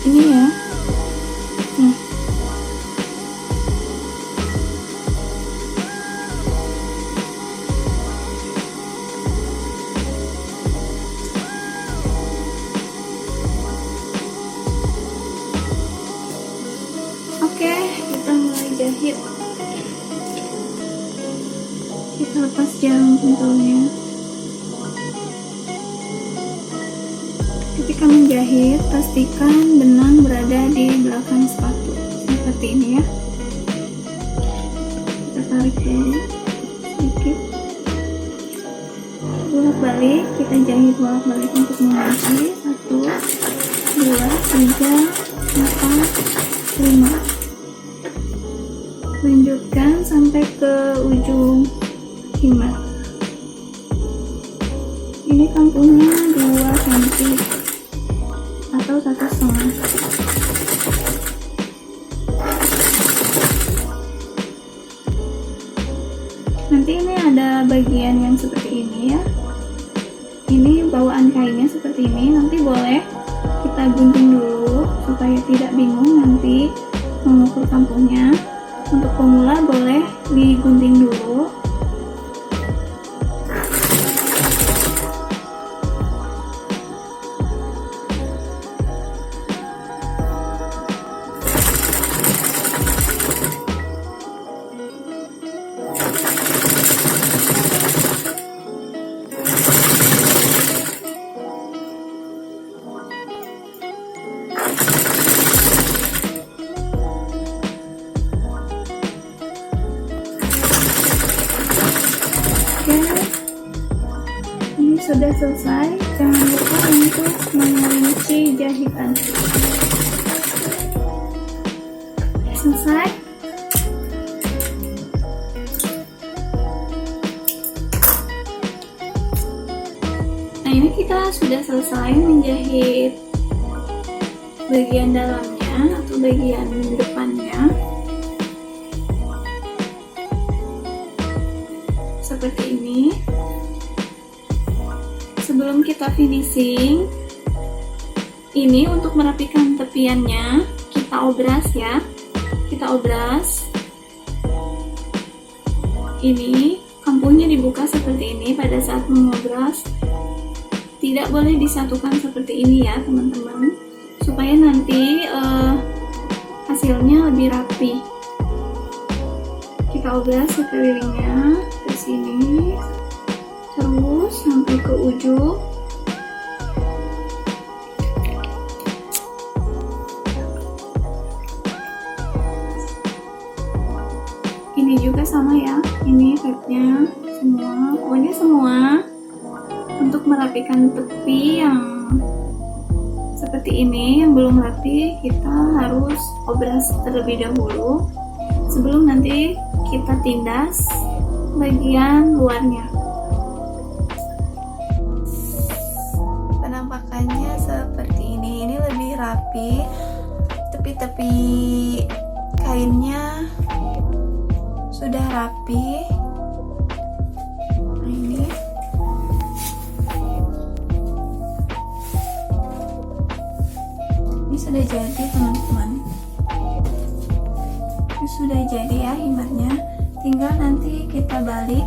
Ini ya. Nih. Oke, kita mulai jahit. Kita lepas jarum pentulnya. Ketika menjahit, pastikan benang berada di belakang sepatu seperti ini ya. Kita tarik dulu sedikit, bolak-balik. Kita jahit bolak-balik untuk mengunci 1, 2, 3, 4, 5. Lanjutkan sampai ke ujung himar. Ini kampuhnya 2 cm atau 1,5. Nanti ini ada bagian yang seperti ini ya. Ini bawaan kainnya seperti ini. Nanti boleh kita gunting dulu supaya tidak bingung nanti mengukur kampuhnya. Untuk pemula boleh digunting dulu. Ini sudah selesai. Jangan lupa untuk mengunci jahitan. Selesai. Nah, ini kita sudah selesai menjahit bagian dalamnya atau bagian depannya. Seperti ini. Sebelum kita finishing, ini untuk merapikan tepiannya kita obras ya. Kita obras. Ini kampuhnya dibuka seperti ini pada saat mengobras. Tidak boleh disatukan seperti ini ya teman-teman, supaya nanti hasilnya lebih rapi. Kita obras sekelilingnya ke sini, terus sampai ke ujung. Ini juga sama ya, ini efeknya semua, pokoknya semua. Untuk merapikan tepi yang seperti ini yang belum rapi, kita harus obras terlebih dahulu sebelum nanti kita tindas bagian luarnya. Penampakannya seperti ini lebih rapi, tepi-tepi kainnya sudah rapi. Nah, ini sudah jadi teman-teman. Ini sudah jadi ya himarnya, tinggal nanti kita balik.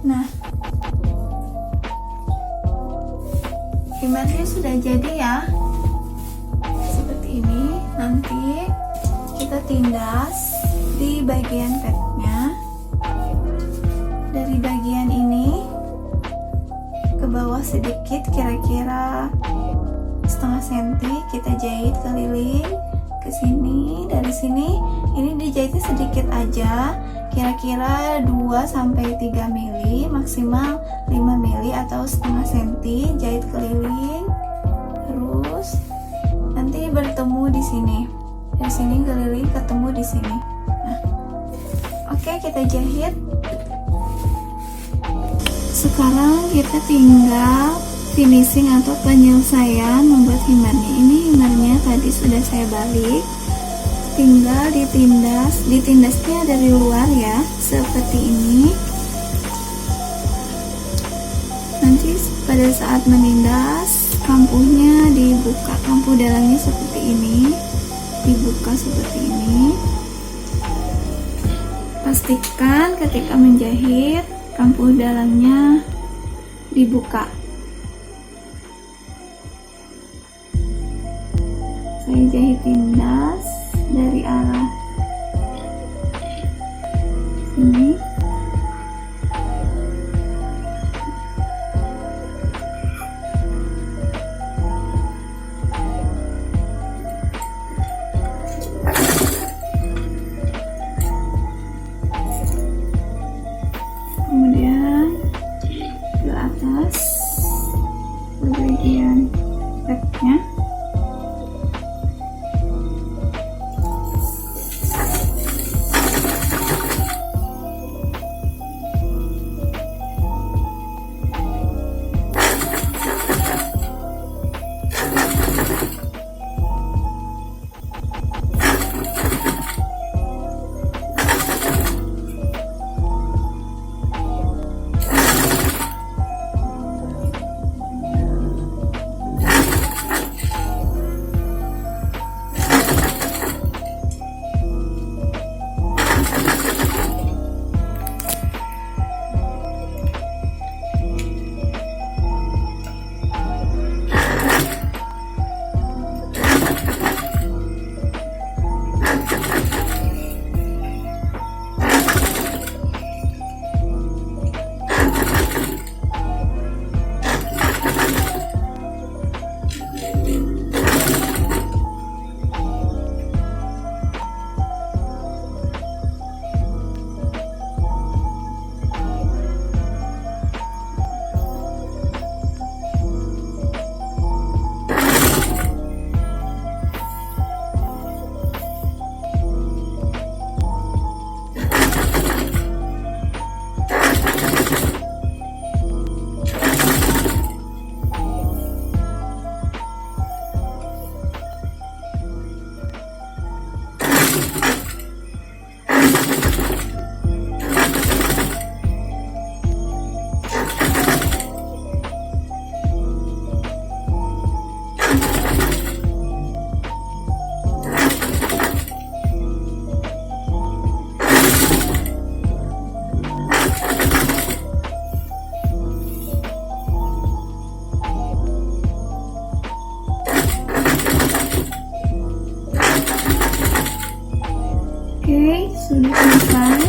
Nah, himarnya sudah jadi ya, seperti ini. Nanti kita tindas di bagian petnya. Dari bagian ini ke bawah sedikit, kira-kira setengah senti, kita jahit keliling ke sini. Dari sini ini dijahitnya sedikit aja, kira-kira 2-3 mili, maksimal 5 mili atau setengah senti, jahit keliling. Terus nanti bertemu di sini. Dari sini keliling ketemu di sini. Nah, oke, kita jahit. Sekarang kita tinggal finishing atau penyelesaian membuat himarnya. Ini himarnya tadi sudah saya balik, tinggal ditindas. Ditindasnya dari luar ya, seperti ini. Nanti pada saat menindas, kampuhnya dibuka, kampuh dalamnya seperti ini, dibuka seperti ini. Pastikan ketika menjahit kampuh dalamnya dibuka. Saya jahit tindas dari arah sini. Kemudian ke atas ke bagian petnya. Oke, sudah selesai.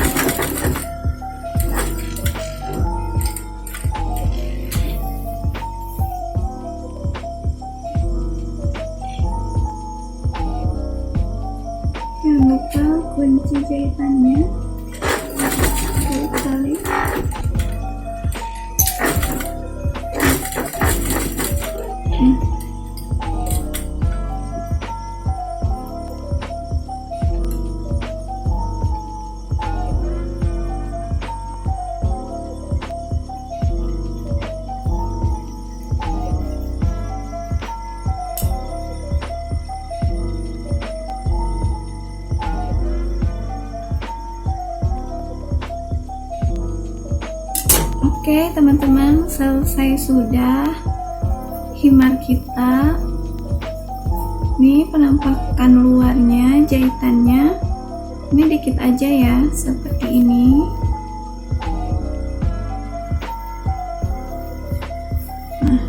Jangan lupa kunci jahitannya sekali. Oke teman-teman, selesai sudah himar kita. Ini penampakan luarnya, jahitannya ini dikit aja ya, seperti ini. Nah,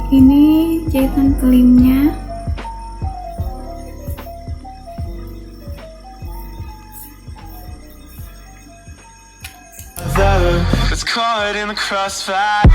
ini jahitan kelimnya. That's caught in the crossfire.